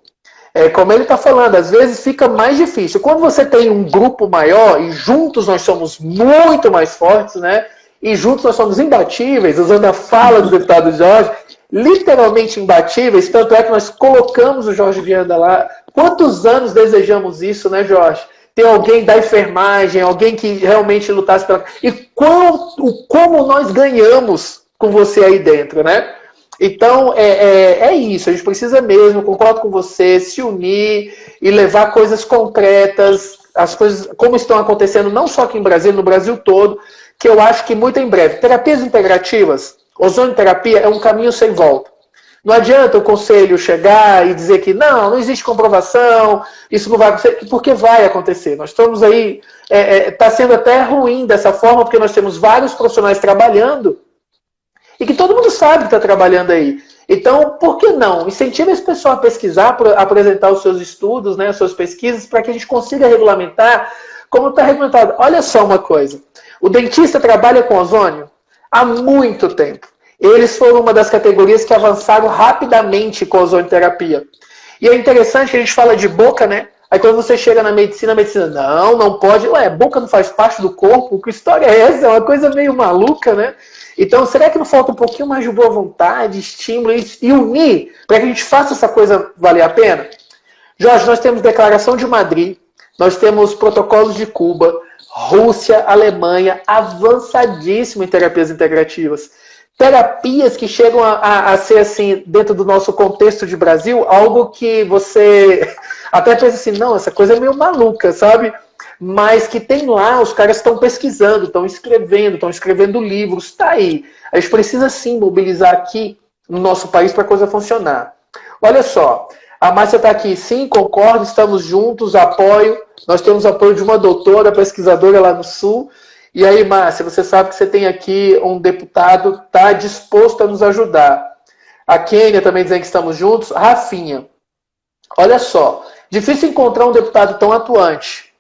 como ele está falando, às vezes fica mais difícil. Quando você tem um grupo maior, e juntos nós somos muito mais fortes, né? E juntos nós somos imbatíveis, usando a fala do deputado Jorge, literalmente imbatíveis, tanto é que nós colocamos o Jorge Viana lá. Quantos anos desejamos isso, né, Jorge? Ter alguém da enfermagem, alguém que realmente lutasse pela... E como nós ganhamos com você aí dentro, né? Então, é isso. A gente precisa mesmo, concordo com você, se unir e levar coisas concretas, as coisas como estão acontecendo, não só aqui em Brasília, no Brasil todo, que eu acho que muito em breve. Terapias integrativas, ozonioterapia é um caminho sem volta. Não adianta o conselho chegar e dizer que não existe comprovação, isso não vai acontecer, porque vai acontecer. Nós estamos aí, está sendo até ruim dessa forma, porque nós temos vários profissionais trabalhando, e que todo mundo sabe que está trabalhando aí. Então, por que não? Incentiva esse pessoal a pesquisar, a apresentar os seus estudos, né, as suas pesquisas, para que a gente consiga regulamentar como está regulamentado. Olha só uma coisa. O dentista trabalha com ozônio há muito tempo. Eles foram uma das categorias que avançaram rapidamente com a ozonioterapia. E é interessante que a gente fala de boca, né? Aí quando você chega na medicina, a medicina, não pode. Ué, boca não faz parte do corpo? Que história é essa? É uma coisa meio maluca, né? Então, será que não falta um pouquinho mais de boa vontade, estímulo e unir para que a gente faça essa coisa valer a pena? Jorge, nós temos Declaração de Madrid, nós temos protocolos de Cuba, Rússia, Alemanha, avançadíssimo em terapias integrativas. Terapias que chegam a ser, assim, dentro do nosso contexto de Brasil, algo que você até pensa assim, não, essa coisa é meio maluca, sabe? Mas que tem lá, os caras estão pesquisando, estão escrevendo livros, está aí. A gente precisa sim mobilizar aqui no nosso país para a coisa funcionar. Olha só, a Márcia está aqui, sim, concordo, estamos juntos, apoio. Nós temos apoio de uma doutora pesquisadora lá no Sul. E aí, Márcia, você sabe que você tem aqui um deputado que está disposto a nos ajudar. A Kênia também dizendo que estamos juntos. Rafinha, olha só, difícil encontrar um deputado tão atuante,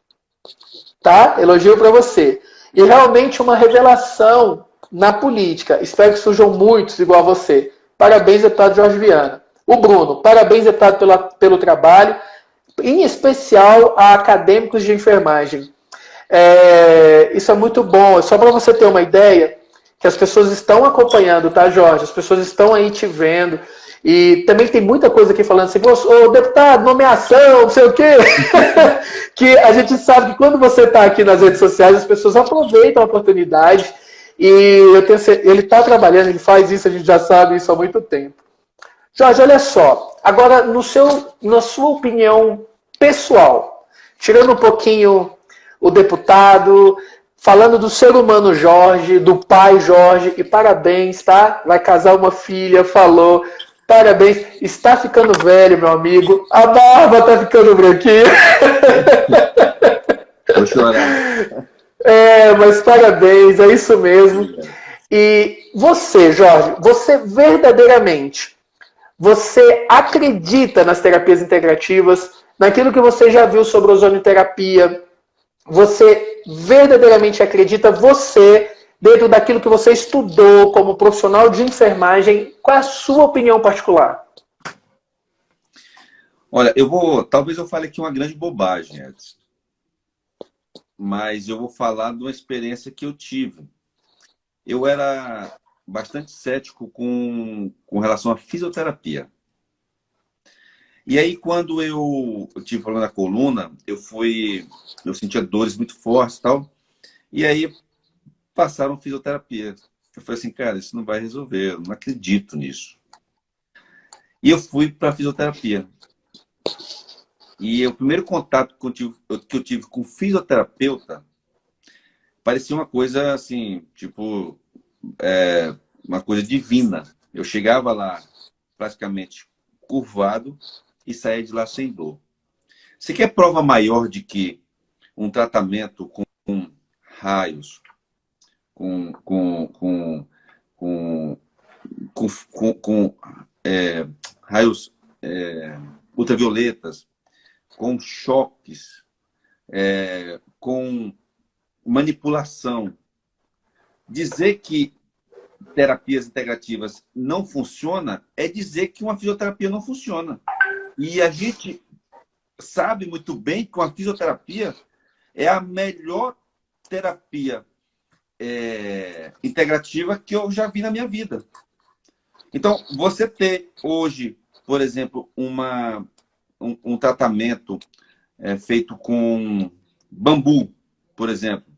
tá? Elogio para você. E realmente uma revelação na política. Espero que surjam muitos igual a você. Parabéns, deputado Jorge Viana. O Bruno, parabéns, deputado, pelo trabalho, em especial a acadêmicos de enfermagem. Isso é muito bom. Só para você ter uma ideia, que as pessoas estão acompanhando, tá, Jorge? As pessoas estão aí te vendo. E também tem muita coisa aqui falando assim, ô deputado, nomeação, não sei o quê. Que a gente sabe que quando você está aqui nas redes sociais, as pessoas aproveitam a oportunidade. E ele está trabalhando, ele faz isso, a gente já sabe isso há muito tempo. Jorge, olha só. Agora, na sua opinião pessoal, tirando um pouquinho o deputado, falando do ser humano Jorge, do pai Jorge, e parabéns, tá? Vai casar uma filha, falou. Parabéns. Está ficando velho, meu amigo. A barba tá ficando branquinha. Vou chorar. Mas parabéns, é isso mesmo. E você, Jorge, você verdadeiramente, você acredita nas terapias integrativas, naquilo que você já viu sobre ozonioterapia? Você verdadeiramente acredita, você, dentro daquilo que você estudou como profissional de enfermagem, qual é a sua opinião particular? Olha, talvez eu fale aqui uma grande bobagem, Edson. Mas eu vou falar de uma experiência que eu tive. Eu era bastante cético com relação à fisioterapia. E aí, quando eu tive problema na coluna, eu sentia dores muito fortes e tal. E aí, passaram fisioterapia. Eu falei assim, cara, isso não vai resolver, eu não acredito nisso. E eu fui para a fisioterapia. E o primeiro contato que eu tive com o fisioterapeuta parecia uma coisa assim, tipo, uma coisa divina. Eu chegava lá praticamente curvado e saía de lá sem dor. Você quer prova maior de que um tratamento com raios, raios ultravioletas, com choques, com manipulação, dizer que terapias integrativas não funciona é dizer que uma fisioterapia não funciona. E a gente sabe muito bem que a fisioterapia é a melhor terapia integrativa que eu já vi na minha vida. Então, você ter hoje, por exemplo, um tratamento feito com bambu, por exemplo,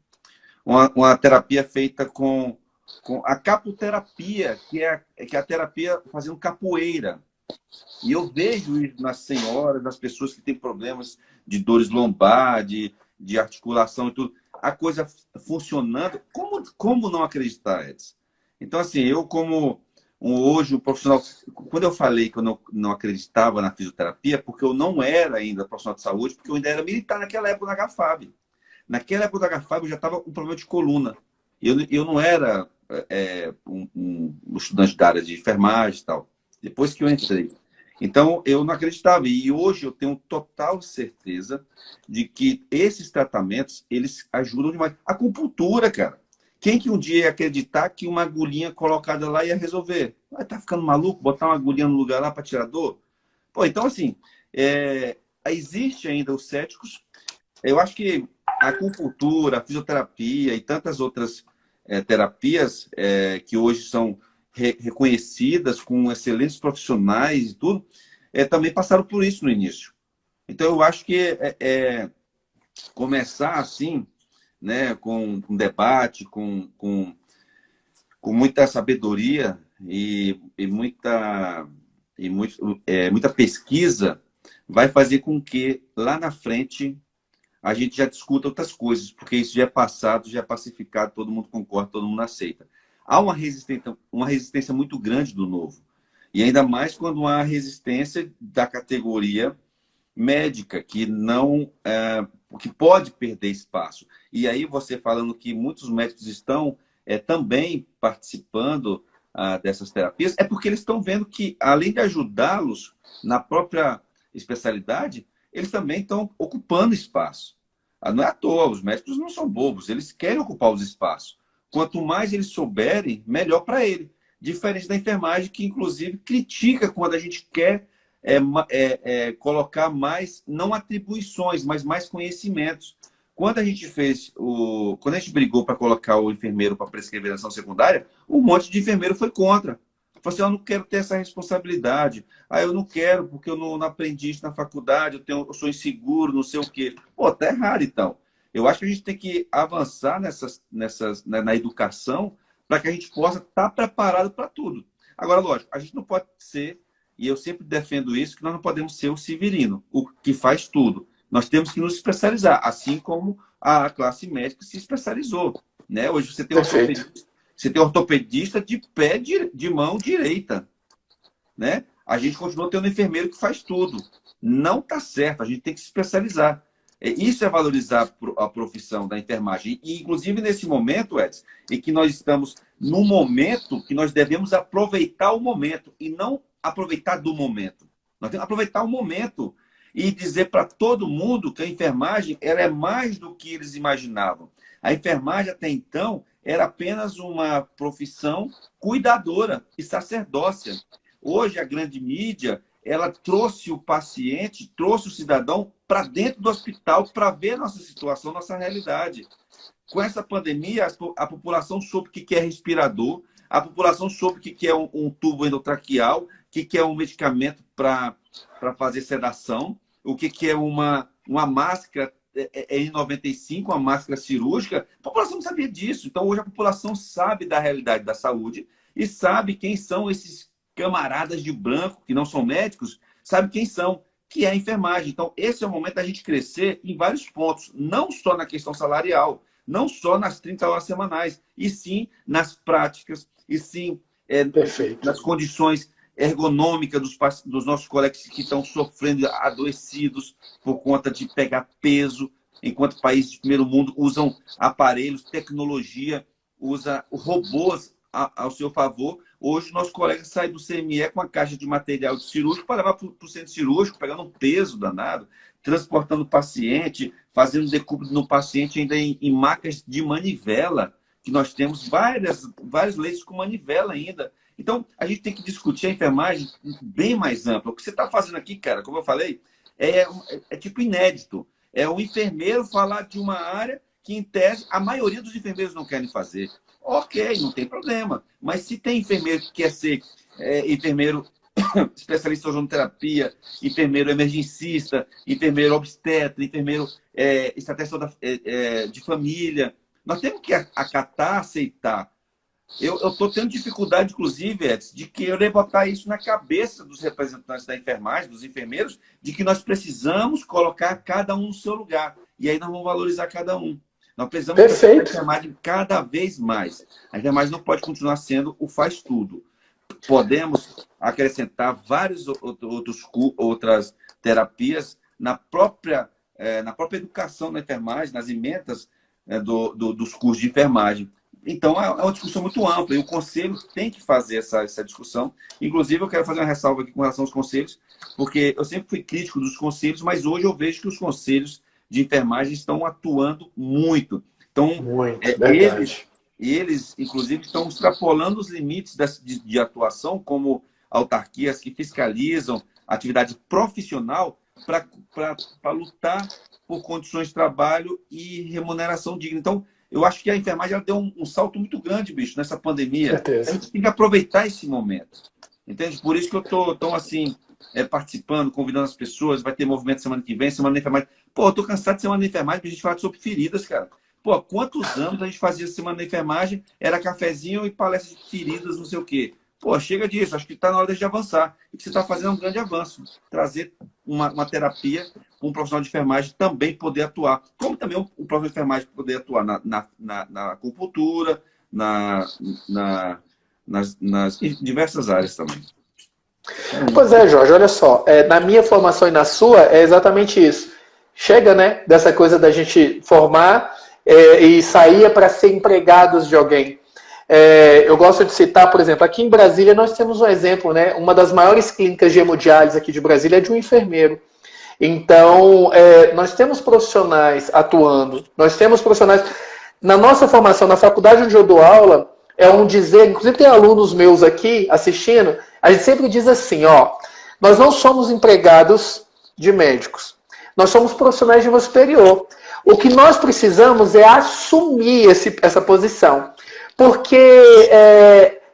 uma terapia feita com a capoterapia, que é a terapia fazendo capoeira. E eu vejo isso nas senhoras, nas pessoas que têm problemas de dores lombar, de articulação e tudo. A coisa funcionando. Como não acreditar, Edson? Então, assim, eu hoje um profissional... Quando eu falei que eu não acreditava na fisioterapia, porque eu não era ainda profissional de saúde, porque eu ainda era militar naquela época na HFAB. Naquela época da HFAB eu já estava com problema de coluna. Eu não era um estudante da área de enfermagem e tal. Depois que eu entrei. Então, eu não acreditava. E hoje eu tenho total certeza de que esses tratamentos, eles ajudam demais. Acupuntura, cara. Quem que um dia ia acreditar que uma agulhinha colocada lá ia resolver? Vai estar ficando maluco? Botar uma agulhinha no lugar lá para tirar dor? Pô, então, assim, existe ainda os céticos. Eu acho que a acupuntura, a fisioterapia e tantas outras terapias que hoje são reconhecidas com excelentes profissionais e tudo, também passaram por isso no início. Então, eu acho que começar assim, né, com um debate, com muita sabedoria e muita pesquisa, vai fazer com que lá na frente a gente já discuta outras coisas, porque isso já é passado, já é pacificado, todo mundo concorda, todo mundo aceita. Há uma resistência muito grande do novo. E ainda mais quando há resistência da categoria médica, que não, o que pode perder espaço. E aí você falando que muitos médicos estão também participando dessas terapias, é porque eles estão vendo que, além de ajudá-los na própria especialidade, eles também estão ocupando espaço. Não é à toa, os médicos não são bobos, eles querem ocupar os espaços. Quanto mais eles souberem, melhor para ele. Diferente da enfermagem, que inclusive critica quando a gente quer colocar mais, não atribuições, mas mais conhecimentos. Quando a gente quando a gente brigou para colocar o enfermeiro para prescrever ação secundária, um monte de enfermeiro foi contra. Falou assim, eu não quero ter essa responsabilidade. Eu não quero porque eu não aprendi isso na faculdade, eu sou inseguro, não sei o quê. Pô, tá errado então. Eu acho que a gente tem que avançar na educação para que a gente possa estar preparado para tudo. Agora, lógico, a gente não pode ser, e eu sempre defendo isso, que nós não podemos ser o Severino, o que faz tudo. Nós temos que nos especializar, assim como a classe médica se especializou. Né? Hoje você tem ortopedista de pé de mão direita. Né? A gente continua tendo um enfermeiro que faz tudo. Não está certo, a gente tem que se especializar. Isso é valorizar a profissão da enfermagem. E, inclusive, nesse momento, Edson, em que nós estamos no momento que nós devemos aproveitar o momento e não aproveitar do momento. Nós temos que aproveitar o momento e dizer para todo mundo que a enfermagem ela é mais do que eles imaginavam. A enfermagem, até então, era apenas uma profissão cuidadora e sacerdócia. Hoje, a grande mídia, ela trouxe o paciente, trouxe o cidadão para dentro do hospital para ver nossa situação, nossa realidade. Com essa pandemia, a população soube o que é respirador, a população soube o que é um tubo endotraqueal, o que é um medicamento para fazer sedação, o que é uma máscara N95, uma máscara cirúrgica. A população não sabia disso. Então, hoje a população sabe da realidade da saúde e sabe quem são esses camaradas de branco, que não são médicos, sabe quem são, que é a enfermagem. Então, esse é o momento da gente crescer em vários pontos, não só na questão salarial, não só nas 30 horas semanais, e sim nas práticas, e sim nas condições ergonômicas dos nossos colegas que estão sofrendo, adoecidos por conta de pegar peso, enquanto países de primeiro mundo usam aparelhos, tecnologia, usa robôs ao seu favor. Hoje, nossos colegas saem do CME com a caixa de material cirúrgico para levar para o centro cirúrgico, pegando um peso danado, transportando o paciente, fazendo decúbito no paciente ainda em macas de manivela, que nós temos vários leitos com manivela ainda. Então, a gente tem que discutir a enfermagem bem mais ampla. O que você está fazendo aqui, cara, como eu falei, é tipo inédito. É um enfermeiro falar de uma área que, em tese, a maioria dos enfermeiros não querem fazer. Ok, não tem problema. Mas se tem enfermeiro que quer ser enfermeiro especialista em ozonoterapia, enfermeiro emergencista, enfermeiro obstetra, enfermeiro estrategista de família, nós temos que acatar, aceitar. Eu estou tendo dificuldade, inclusive, Edson, de querer botar isso na cabeça dos representantes da enfermagem, dos enfermeiros, de que nós precisamos colocar cada um no seu lugar. E aí nós vamos valorizar cada um. Nós precisamos crescer a enfermagem cada vez mais. A enfermagem não pode continuar sendo o faz tudo. Podemos acrescentar várias outras terapias na própria educação da enfermagem, nas emendas dos cursos de enfermagem. Então, é uma discussão muito ampla e o conselho tem que fazer essa discussão. Inclusive, eu quero fazer uma ressalva aqui com relação aos conselhos, porque eu sempre fui crítico dos conselhos, mas hoje eu vejo que os conselhos de enfermagem estão atuando muito. Então, eles, inclusive, estão extrapolando os limites de atuação, como autarquias que fiscalizam a atividade profissional para lutar por condições de trabalho e remuneração digna. Então, eu acho que a enfermagem ela deu um salto muito grande, bicho, nessa pandemia. A gente tem que aproveitar esse momento. Entende? Por isso que eu estou tão assim, participando, convidando as pessoas. Vai ter movimento semana que vem, semana da enfermagem. Pô, eu tô cansado de semana da enfermagem pra gente falar sobre feridas, cara. Pô, quantos anos a gente fazia semana da enfermagem, era cafezinho e palestra de feridas, não sei o quê. Pô, chega disso, acho que está na hora de avançar. E o que você está fazendo é um grande avanço. Trazer uma terapia, um profissional de enfermagem também poder atuar. Como também o profissional de enfermagem poder atuar na acupuntura, em diversas áreas também. Pois é, Jorge, olha só. Na minha formação e na sua, é exatamente isso. Chega, né, dessa coisa da gente formar e sair para ser empregados de alguém. Eu gosto de citar, por exemplo, aqui em Brasília nós temos um exemplo, né? Uma das maiores clínicas de hemodiálise aqui de Brasília é de um enfermeiro. Então, nós temos profissionais atuando, nós temos profissionais... Na nossa formação, na faculdade onde eu dou aula, é um dizer, inclusive tem alunos meus aqui assistindo, a gente sempre diz assim, ó, nós não somos empregados de médicos, nós somos profissionais de nível superior. O que nós precisamos é assumir essa posição. Porque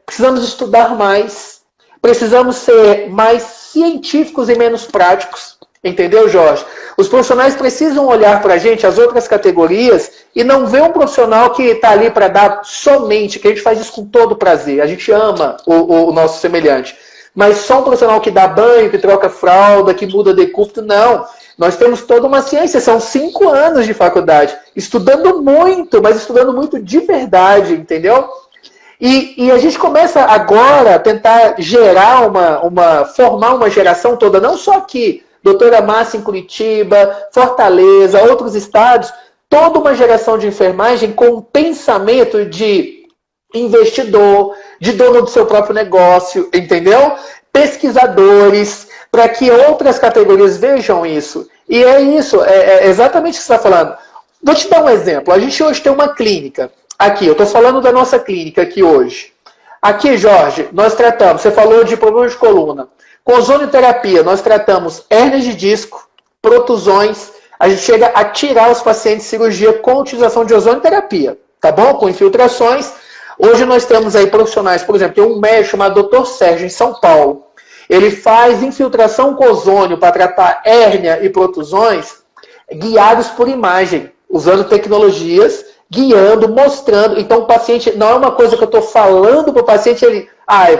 precisamos estudar mais, precisamos ser mais científicos e menos práticos, entendeu, Jorge? Os profissionais precisam olhar para a gente, as outras categorias, e não ver um profissional que está ali para dar somente, que a gente faz isso com todo prazer, a gente ama o nosso semelhante, mas só um profissional que dá banho, que troca fralda, que muda decúbito, não. Nós temos toda uma ciência, são 5 anos de faculdade, estudando muito, mas estudando muito de verdade, entendeu? E a gente começa agora a tentar gerar formar uma geração toda, não só aqui, doutora Márcia em Curitiba, Fortaleza, outros estados, toda uma geração de enfermagem com um pensamento de investidor, de dono do seu próprio negócio, entendeu? Pesquisadores, para que outras categorias vejam isso. E é isso, é exatamente o que você está falando. Vou te dar um exemplo. A gente hoje tem uma clínica. Aqui, eu estou falando da nossa clínica aqui hoje. Aqui, Jorge, nós tratamos, você falou de problemas de coluna. Com ozonioterapia, nós tratamos hérnias de disco, protusões. A gente chega a tirar os pacientes de cirurgia com utilização de ozonioterapia, tá bom? Com infiltrações. Hoje nós temos aí profissionais, por exemplo, tem um médico chamado Dr. Sérgio, em São Paulo. Ele faz infiltração com ozônio para tratar hérnia e protusões guiados por imagem, usando tecnologias, guiando, mostrando. Então o paciente, não é uma coisa que eu estou falando para o paciente, ele,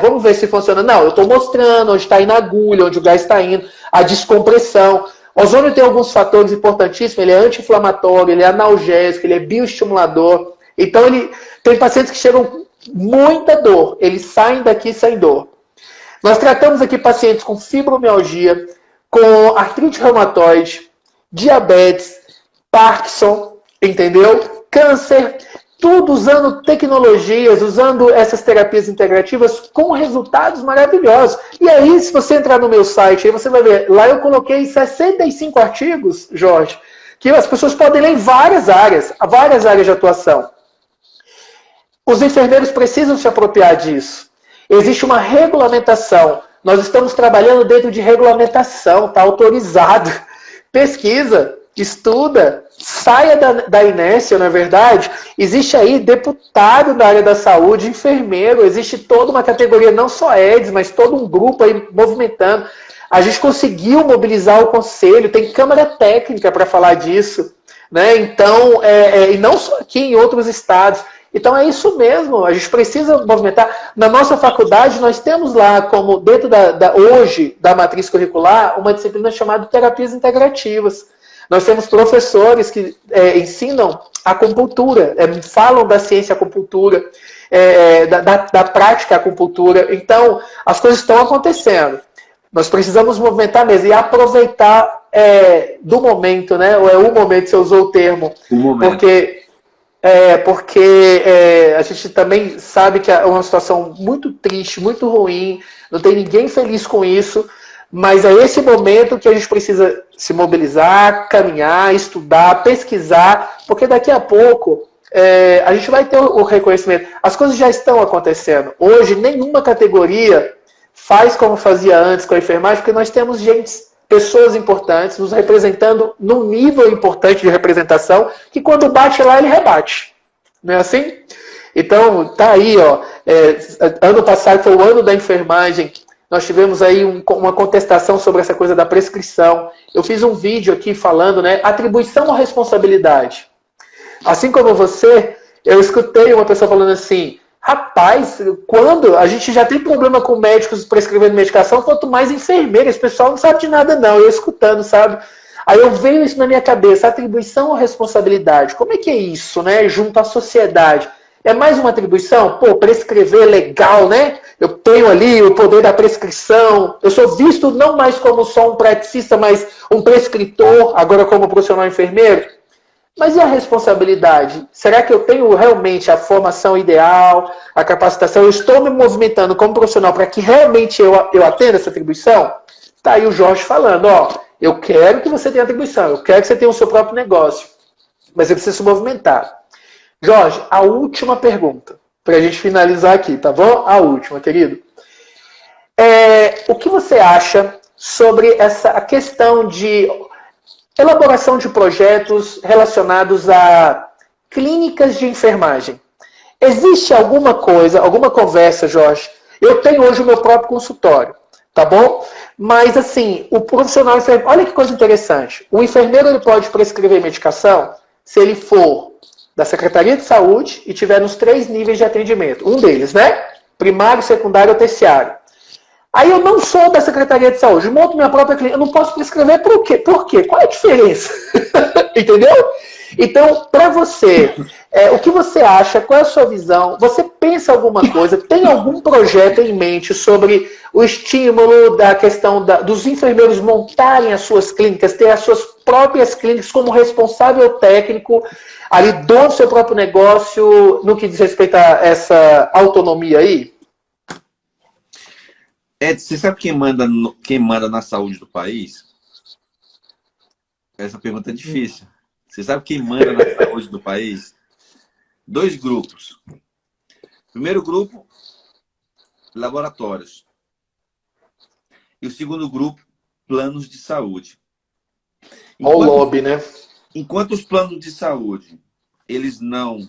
vamos ver se funciona. Não, eu estou mostrando onde está indo a agulha, onde o gás está indo, a descompressão. O ozônio tem alguns fatores importantíssimos, ele é anti-inflamatório, ele é analgésico, ele é bioestimulador. Então tem pacientes que chegam com muita dor, eles saem daqui sem dor. Nós tratamos aqui pacientes com fibromialgia, com artrite reumatoide, diabetes, Parkinson, entendeu? Câncer, tudo usando tecnologias, usando essas terapias integrativas com resultados maravilhosos. E aí, se você entrar no meu site, aí você vai ver, lá eu coloquei 65 artigos, Jorge, que as pessoas podem ler em várias áreas de atuação. Os enfermeiros precisam se apropriar disso. Existe uma regulamentação. Nós estamos trabalhando dentro de regulamentação, está autorizado. Pesquisa, estuda, saia da inércia, não é verdade? Existe aí deputado da área da saúde, enfermeiro, existe toda uma categoria, não só EDS, mas todo um grupo aí movimentando. A gente conseguiu mobilizar o conselho, tem câmara técnica para falar disso, né? Então, e não só aqui, em outros estados. Então é isso mesmo, a gente precisa movimentar. Na nossa faculdade, nós temos lá, como dentro hoje da matriz curricular, uma disciplina chamada Terapias Integrativas. Nós temos professores que ensinam acupuntura, falam da ciência acupuntura, da prática acupuntura. Então, as coisas estão acontecendo. Nós precisamos movimentar mesmo e aproveitar do momento, né? Ou é o momento, você usou o termo. O momento. Porque a gente também sabe que é uma situação muito triste, muito ruim, não tem ninguém feliz com isso, mas é esse momento que a gente precisa se mobilizar, caminhar, estudar, pesquisar, porque daqui a pouco a gente vai ter o reconhecimento. As coisas já estão acontecendo. Hoje, nenhuma categoria faz como fazia antes com a enfermagem, porque nós temos pessoas importantes nos representando num nível importante de representação, que quando bate lá, ele rebate. Não é assim? Então, tá aí, ó. Ano passado foi o ano da enfermagem. Nós tivemos aí uma contestação sobre essa coisa da prescrição. Eu fiz um vídeo aqui falando, né, atribuição ou responsabilidade. Assim como você, eu escutei uma pessoa falando assim, rapaz, quando a gente já tem problema com médicos prescrevendo medicação, quanto mais enfermeira, esse pessoal não sabe de nada não, eu escutando, sabe? Aí eu vejo isso na minha cabeça, atribuição ou responsabilidade, como é que é isso, né, junto à sociedade? É mais uma atribuição? Pô, prescrever é legal, né? eu tenho ali o poder da prescrição, eu sou visto não mais como só um praticista, mas um prescritor, agora como profissional enfermeiro. Mas e a responsabilidade? Será que eu tenho realmente a formação ideal, a capacitação? Eu estou me movimentando como profissional para que realmente eu atenda essa atribuição? Está aí o Jorge falando, ó, eu quero que você tenha atribuição, eu quero que você tenha o seu próprio negócio, mas você precisa se movimentar. Jorge, a última pergunta, para a gente finalizar aqui, tá bom? A última, querido. O que você acha sobre a questão de elaboração de projetos relacionados a clínicas de enfermagem? Existe alguma coisa, alguma conversa, Jorge? Eu tenho hoje o meu próprio consultório, tá bom? Mas, assim, o profissional enfermeiro... Olha que coisa interessante. O enfermeiro ele pode prescrever medicação se ele for da Secretaria de Saúde e tiver nos 3 níveis de atendimento. Um deles, né? Primário, secundário ou terciário. Aí eu não sou da Secretaria de Saúde, monto minha própria clínica, eu não posso prescrever por quê? Por quê? Qual é a diferença? Entendeu? Então, para você, o que você acha? Qual é a sua visão? Você pensa alguma coisa? Tem algum projeto em mente sobre o estímulo da questão dos enfermeiros montarem as suas clínicas, ter as suas próprias clínicas como responsável técnico, ali dono do seu próprio negócio, no que diz respeito a essa autonomia aí? Você sabe quem manda na saúde do país? Essa pergunta é difícil. Você sabe quem manda na saúde do país? 2 grupos. Primeiro grupo, laboratórios. E o segundo grupo, planos de saúde. Olha o lobby, né? Enquanto os planos de saúde, eles não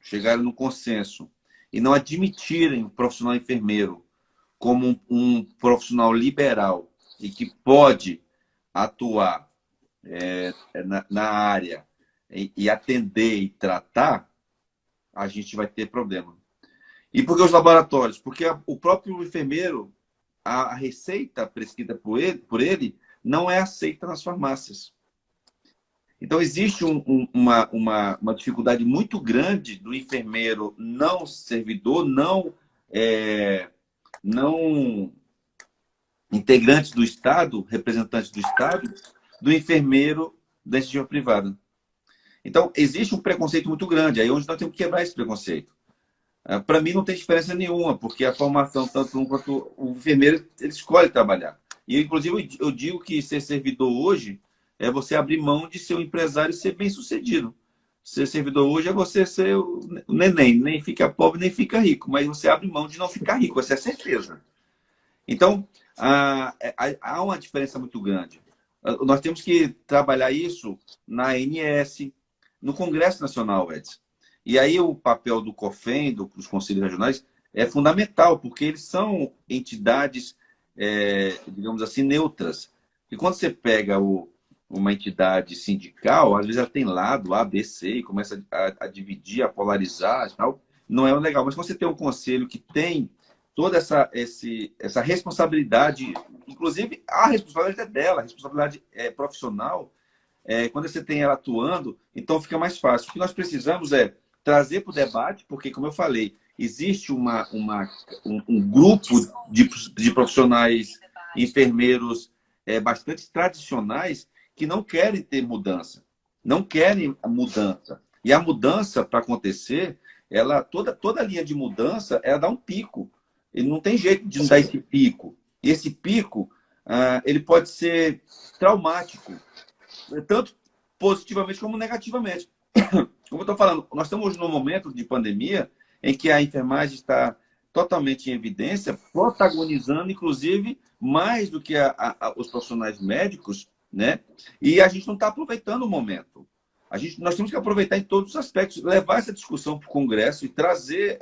chegarem no consenso e não admitirem o profissional enfermeiro como um profissional liberal e que pode atuar na área e atender e tratar, a gente vai ter problema. E por que os laboratórios? Porque o próprio enfermeiro, a receita prescrita por ele não é aceita nas farmácias. Então, existe uma dificuldade muito grande do enfermeiro não servidor, não integrante do Estado, representante do Estado, do enfermeiro da iniciativa privada. Então, existe um preconceito muito grande, aí onde nós temos que quebrar esse preconceito. Para mim, não tem diferença nenhuma, porque a formação, tanto um quanto o enfermeiro, ele escolhe trabalhar. E, inclusive, eu digo que ser servidor hoje é você abrir mão de ser um empresário e ser bem-sucedido. Ser servidor hoje é você ser o neném, nem fica pobre, nem fica rico, mas você abre mão de não ficar rico, essa é a certeza. Então, há uma diferença muito grande. Nós temos que trabalhar isso na ANS, no Congresso Nacional, Edson. E aí o papel do COFEM, dos Conselhos Regionais, é fundamental, porque eles são entidades, digamos assim, neutras. E quando você pega uma entidade sindical, às vezes ela tem lado A, B, C, e começa a dividir, a polarizar e tal. Não é legal. Mas quando você tem um conselho que tem toda essa responsabilidade, inclusive a responsabilidade é dela, a responsabilidade profissional, quando você tem ela atuando, então fica mais fácil. O que nós precisamos é trazer para o debate, porque, como eu falei, existe um grupo de profissionais, enfermeiros bastante tradicionais que não querem ter mudança, não querem a mudança. E a mudança, para acontecer, toda linha de mudança, ela dá um pico. Ele não tem jeito de não dar esse pico. E esse pico, ele pode ser traumático, tanto positivamente como negativamente. Como eu estou falando, nós estamos hoje num momento de pandemia em que a enfermagem está totalmente em evidência, protagonizando, inclusive, mais do que os profissionais médicos, né? E a gente não está aproveitando o momento. Nós temos que aproveitar em todos os aspectos, levar essa discussão para o Congresso e trazer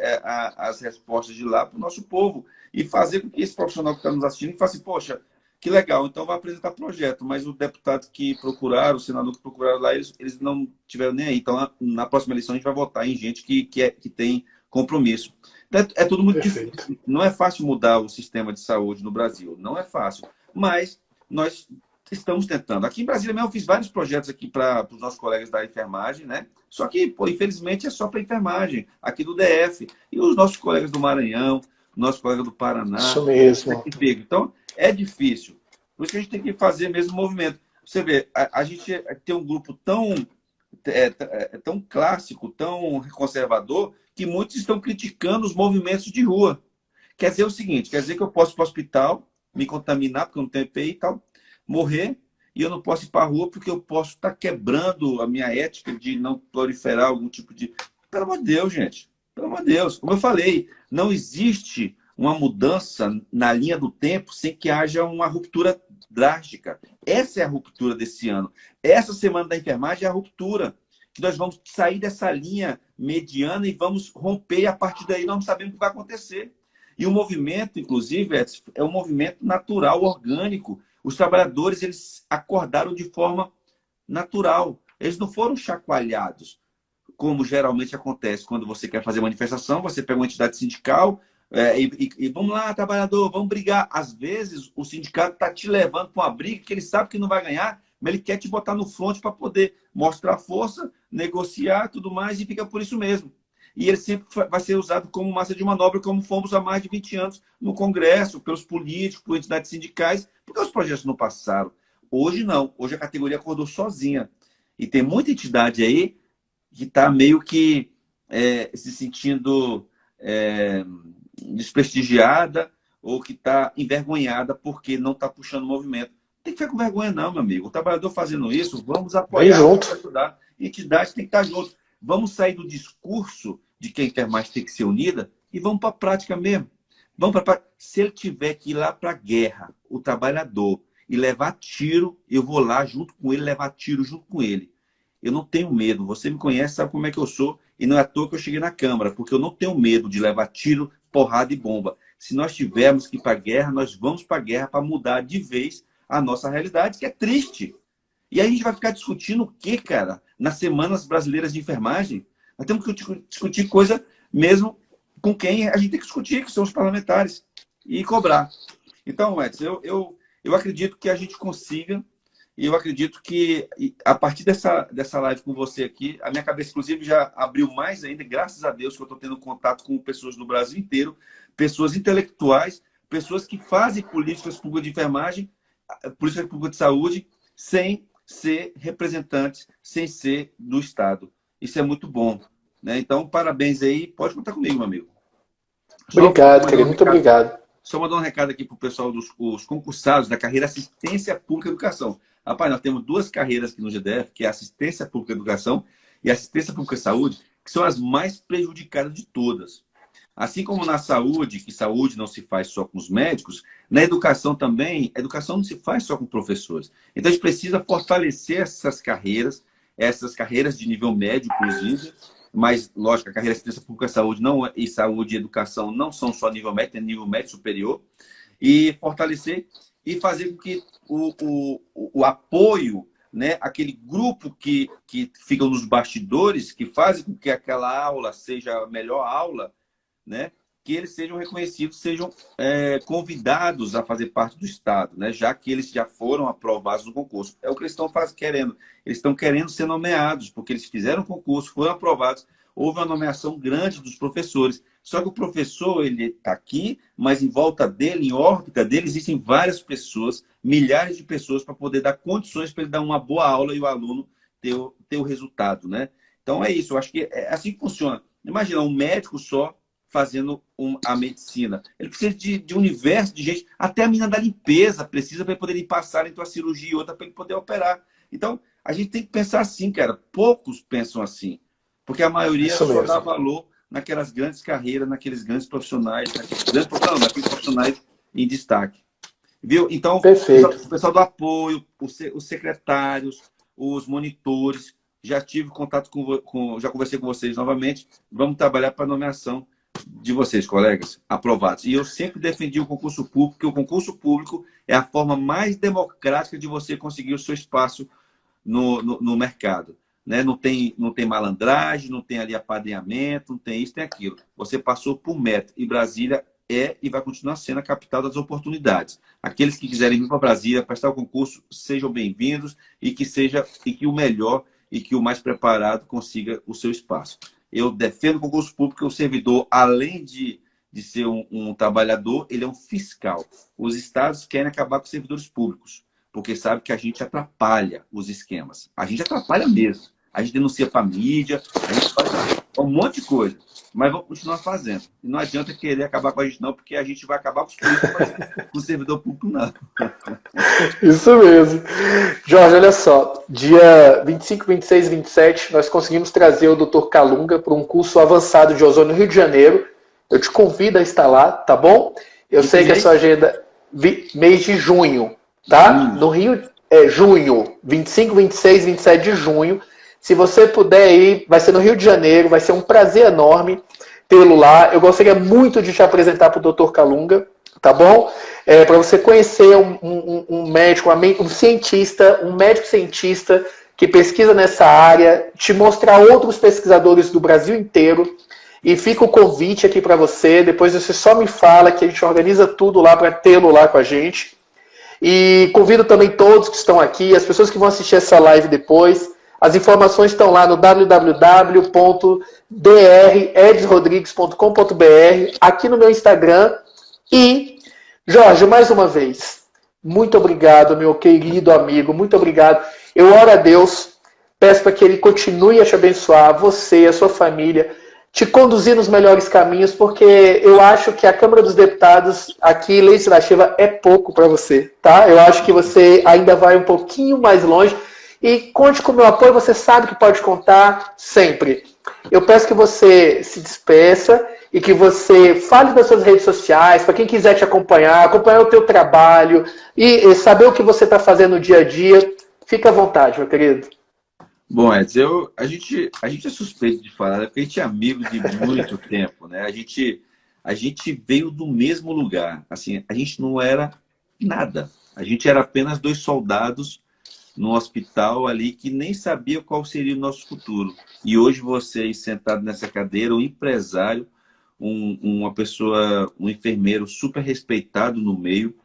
as respostas de lá para o nosso povo e fazer com que esse profissional que está nos assistindo fale assim, poxa, que legal, então vai apresentar projeto, mas os deputados que procuraram, o senador que procuraram lá, eles não tiveram nem aí. Então, na próxima eleição, a gente vai votar em gente que tem compromisso. Então, é tudo muito difícil. Não é fácil mudar o sistema de saúde no Brasil, não é fácil. Mas nós estamos tentando. Aqui em Brasília mesmo, eu fiz vários projetos aqui para os nossos colegas da enfermagem, né? Só que, infelizmente, é só para enfermagem, aqui do DF. E os nossos colegas do Maranhão, nosso colega do Paraná. Isso mesmo. Então, é difícil. Por isso que a gente tem que fazer mesmo o movimento. Você vê, a gente tem um grupo tão clássico, tão conservador, que muitos estão criticando os movimentos de rua. Quer dizer o seguinte, quer dizer que eu posso ir para o hospital, me contaminar, porque eu não tenho EPI e tal, morrer, e eu não posso ir para a rua porque eu posso estar quebrando a minha ética de não proliferar algum tipo de... Pelo amor de Deus, gente. Pelo amor de Deus. Como eu falei, não existe uma mudança na linha do tempo sem que haja uma ruptura drástica. Essa é a ruptura desse ano. Essa semana da enfermagem é a ruptura. Que nós vamos sair dessa linha mediana e vamos romper, e a partir daí nós não sabemos o que vai acontecer. E o movimento, inclusive, é um movimento natural, orgânico. Os trabalhadores, eles acordaram de forma natural. Eles não foram chacoalhados, como geralmente acontece quando você quer fazer manifestação, você pega uma entidade sindical e vamos lá, trabalhador, vamos brigar. Às vezes, o sindicato está te levando para uma briga que ele sabe que não vai ganhar, mas ele quer te botar no front para poder mostrar força, negociar, tudo mais, e fica por isso mesmo. E ele sempre vai ser usado como massa de manobra, como fomos há mais de 20 anos no Congresso, pelos políticos, por entidades sindicais, porque os projetos não passaram. Hoje não. Hoje a categoria acordou sozinha. E tem muita entidade aí que está meio que se sentindo desprestigiada ou que está envergonhada porque não está puxando o movimento. Não tem que ficar com vergonha não, meu amigo. O trabalhador fazendo isso, vamos apoiar, vamos ajudar. Entidades tem que estar junto. Vamos sair do discurso de que a enfermagem tem que ser unida e vamos para a prática mesmo. Vamos para Se ele tiver que ir lá para a guerra, o trabalhador, e levar tiro, eu vou lá junto com ele, levar tiro junto com ele. Eu não tenho medo. Você me conhece, sabe como é que eu sou. E não é à toa que eu cheguei na Câmara, porque eu não tenho medo de levar tiro, porrada e bomba. Se nós tivermos que ir para a guerra, nós vamos para a guerra para mudar de vez a nossa realidade, que é triste. E aí a gente vai ficar discutindo o quê, cara? Nas semanas brasileiras de enfermagem? Nós temos que discutir coisa mesmo com quem a gente tem que discutir, que são os parlamentares, e cobrar. Então, Edson, eu acredito que a gente consiga, e eu acredito que a partir dessa live com você aqui, a minha cabeça, inclusive, já abriu mais ainda, graças a Deus que eu estou tendo contato com pessoas no Brasil inteiro, pessoas intelectuais, pessoas que fazem políticas públicas de enfermagem, políticas públicas de saúde, sem ser representantes, sem ser do Estado. Isso é muito bom. Né? Então, parabéns aí. Pode contar comigo, meu amigo. Obrigado, querido. Muito obrigado. Só mandar um recado aqui para o pessoal dos concursados da carreira Assistência Pública e Educação. Rapaz, nós temos duas carreiras aqui no GDF, que é Assistência Pública e Educação e Assistência Pública e Saúde, que são as mais prejudicadas de todas. Assim como na saúde, que saúde não se faz só com os médicos, na educação também, a educação não se faz só com professores. Então, a gente precisa fortalecer essas carreiras de nível médio, inclusive, mas, lógico, a carreira de assistência pública e saúde e educação não são só nível médio, tem nível médio superior, e fortalecer e fazer com que o apoio, né, aquele grupo que fica nos bastidores, que fazem com que aquela aula seja a melhor aula, né, que eles sejam reconhecidos, sejam convidados a fazer parte do Estado, né, já que eles já foram aprovados no concurso. É o que eles estão querendo. Eles estão querendo ser nomeados, porque eles fizeram o concurso, foram aprovados, houve uma nomeação grande dos professores. Só que o professor, ele está aqui, mas em volta dele, em órbita dele, existem várias pessoas, milhares de pessoas, para poder dar condições para ele dar uma boa aula e o aluno ter o resultado, né? Então é isso, eu acho que é assim que funciona. Imagina, um médico só fazendo a medicina. Ele precisa de um universo de gente, até a menina da limpeza precisa para poder passar entre uma cirurgia e outra para ele poder operar. Então, a gente tem que pensar assim, cara. Poucos pensam assim. Porque a maioria só dá valor naquelas grandes carreiras, naqueles grandes profissionais, naqueles profissionais em destaque. Viu? Então, o pessoal do apoio, os secretários, os monitores, já tive contato já conversei com vocês novamente, vamos trabalhar para a nomeação de vocês, colegas, aprovados. E eu sempre defendi o concurso público, porque o concurso público é a forma mais democrática de você conseguir o seu espaço no mercado. Né? Não tem malandragem, não tem ali apadrinhamento, não tem isso, tem aquilo. Você passou por meta. E Brasília é e vai continuar sendo a capital das oportunidades. Aqueles que quiserem vir para Brasília, prestar o concurso, sejam bem-vindos e que o melhor e que o mais preparado consiga o seu espaço. Eu defendo o concurso público, porque o servidor, além de de ser um trabalhador, ele é um fiscal. Os estados querem acabar com os servidores públicos, porque sabe que a gente atrapalha os esquemas. A gente atrapalha mesmo. A gente denuncia para a mídia, a gente faz um monte de coisa. Mas vamos continuar fazendo. E não adianta querer acabar com a gente, não, porque a gente vai acabar com os políticos, mas com o servidor público, não. Isso mesmo. Jorge, olha só. Dia 25, 26 e 27, nós conseguimos trazer o Dr. Calunga para um curso avançado de ozônio no Rio de Janeiro. Eu te convido a estar lá, tá bom? Eu sei que a sua agenda... Mês de junho, tá? No Rio, junho. 25, 26 e 27 de junho. Se você puder ir, vai ser no Rio de Janeiro, vai ser um prazer enorme tê-lo lá. Eu gostaria muito de te apresentar para o Dr. Calunga, tá bom? Para você conhecer um médico, um cientista, um médico cientista que pesquisa nessa área, te mostrar outros pesquisadores do Brasil inteiro. E fica o convite aqui para você. Depois você só me fala que a gente organiza tudo lá para tê-lo lá com a gente. E convido também todos que estão aqui, as pessoas que vão assistir essa live depois. As informações estão lá no www.dredrodrigues.com.br, aqui no meu Instagram. E, Jorge, mais uma vez, muito obrigado, meu querido amigo, muito obrigado. Eu oro a Deus, peço para que Ele continue a te abençoar, você, a sua família, te conduzir nos melhores caminhos, porque eu acho que a Câmara dos Deputados, aqui, legislativa, é pouco para você, tá? Eu acho que você ainda vai um pouquinho mais longe. E conte com o meu apoio, você sabe que pode contar sempre. Eu peço que você se despeça e que você fale das suas redes sociais, para quem quiser te acompanhar o teu trabalho e saber o que você está fazendo no dia a dia. Fica à vontade, meu querido. Bom, Edson, a gente é suspeito de falar, porque a gente é amigo de muito tempo, né? A gente veio do mesmo lugar. Assim, a gente não era nada. A gente era apenas dois soldados no hospital ali que nem sabia qual seria o nosso futuro. E hoje vocês, sentado nessa cadeira, um empresário, uma pessoa, um enfermeiro super respeitado no meio,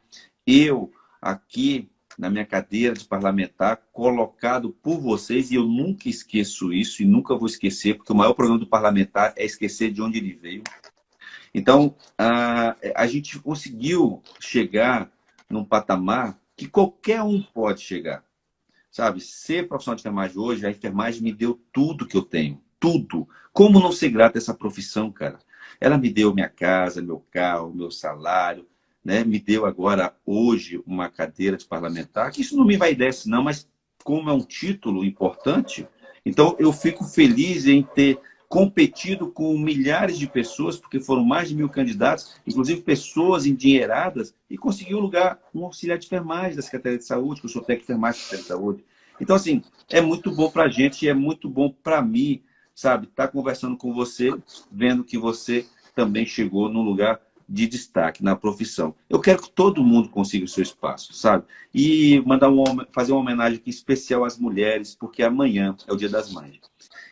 eu aqui na minha cadeira de parlamentar, colocado por vocês, e eu nunca esqueço isso e nunca vou esquecer, porque o maior problema do parlamentar é esquecer de onde ele veio. Então, a gente conseguiu chegar num patamar que qualquer um pode chegar. Sabe, ser profissional de enfermagem hoje, a enfermagem me deu tudo que eu tenho. Tudo. Como não ser grato a essa profissão, cara? Ela me deu minha casa, meu carro, meu salário, né? Me deu agora, hoje, uma cadeira de parlamentar, que isso não me envaidece, não, mas como é um título importante, então eu fico feliz em ter competido com milhares de pessoas, porque foram mais de 1000 candidatos, inclusive pessoas endinheiradas, e consegui um lugar, um auxiliar de enfermagem da Secretaria de Saúde, que eu sou técnico de enfermagem da Secretaria de Saúde. Então, assim, é muito bom para a gente e é muito bom para mim, sabe, estar conversando com você, vendo que você também chegou num lugar de destaque na profissão. Eu quero que todo mundo consiga o seu espaço, sabe? E fazer uma homenagem aqui especial às mulheres, porque amanhã é o Dia das Mães.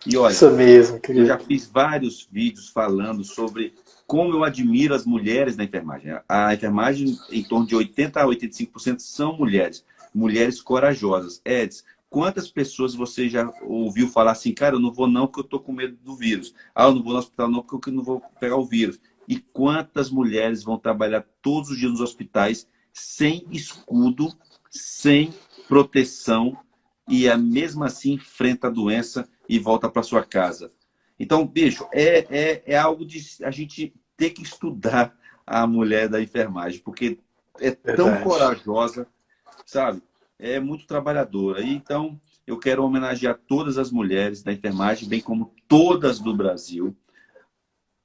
E olha, isso mesmo, querido. Eu já fiz vários vídeos falando sobre como eu admiro as mulheres na enfermagem. A enfermagem, em torno de 80% a 85% são mulheres. Mulheres corajosas. Edson, quantas pessoas você já ouviu falar assim, cara, eu não vou não porque eu estou com medo do vírus. Ah, eu não vou no hospital não porque eu não vou pegar o vírus. E quantas mulheres vão trabalhar todos os dias nos hospitais sem escudo, sem proteção e mesmo assim enfrenta a doença e volta para sua casa. Então, bicho, é algo de a gente ter que estudar a mulher da enfermagem, porque é tão corajosa, sabe? É muito trabalhadora. E, então, eu quero homenagear todas as mulheres da enfermagem, bem como todas do Brasil,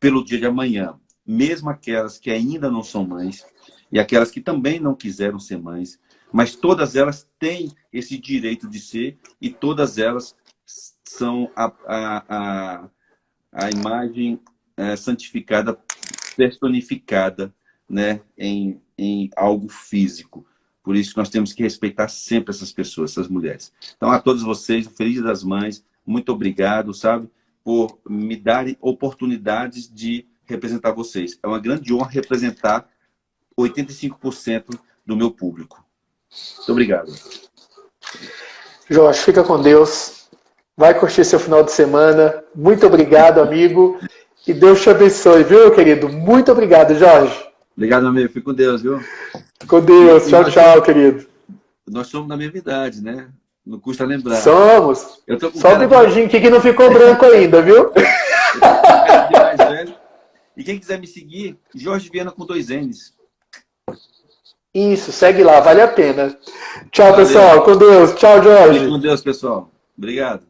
pelo dia de amanhã. Mesmo aquelas que ainda não são mães e aquelas que também não quiseram ser mães, mas todas elas têm esse direito de ser e todas elas são a imagem santificada, personificada, né, em algo físico. Por isso que nós temos que respeitar sempre essas pessoas, essas mulheres. Então, a todos vocês, Feliz Dia das Mães, muito obrigado, sabe, por me darem oportunidades de representar vocês. É uma grande honra representar 85% do meu público. Muito obrigado. Jorge, fica com Deus. Vai curtir seu final de semana. Muito obrigado, amigo. E Deus te abençoe, viu, querido? Muito obrigado, Jorge. Obrigado, meu amigo. Fique com Deus, viu? Com Deus. Tchau, tchau, querido. Nós somos da mesma idade, né? Não custa lembrar. Somos. Eu tô com Só o bigodinho aqui que não ficou branco ainda, viu? Eu tô com cara de mais velho. E quem quiser me seguir, Jorge Viana com 2 N's. Isso, segue lá, vale a pena. Tchau, Valeu. pessoal. Com Deus. Tchau, Jorge. Fique com Deus, pessoal. Obrigado.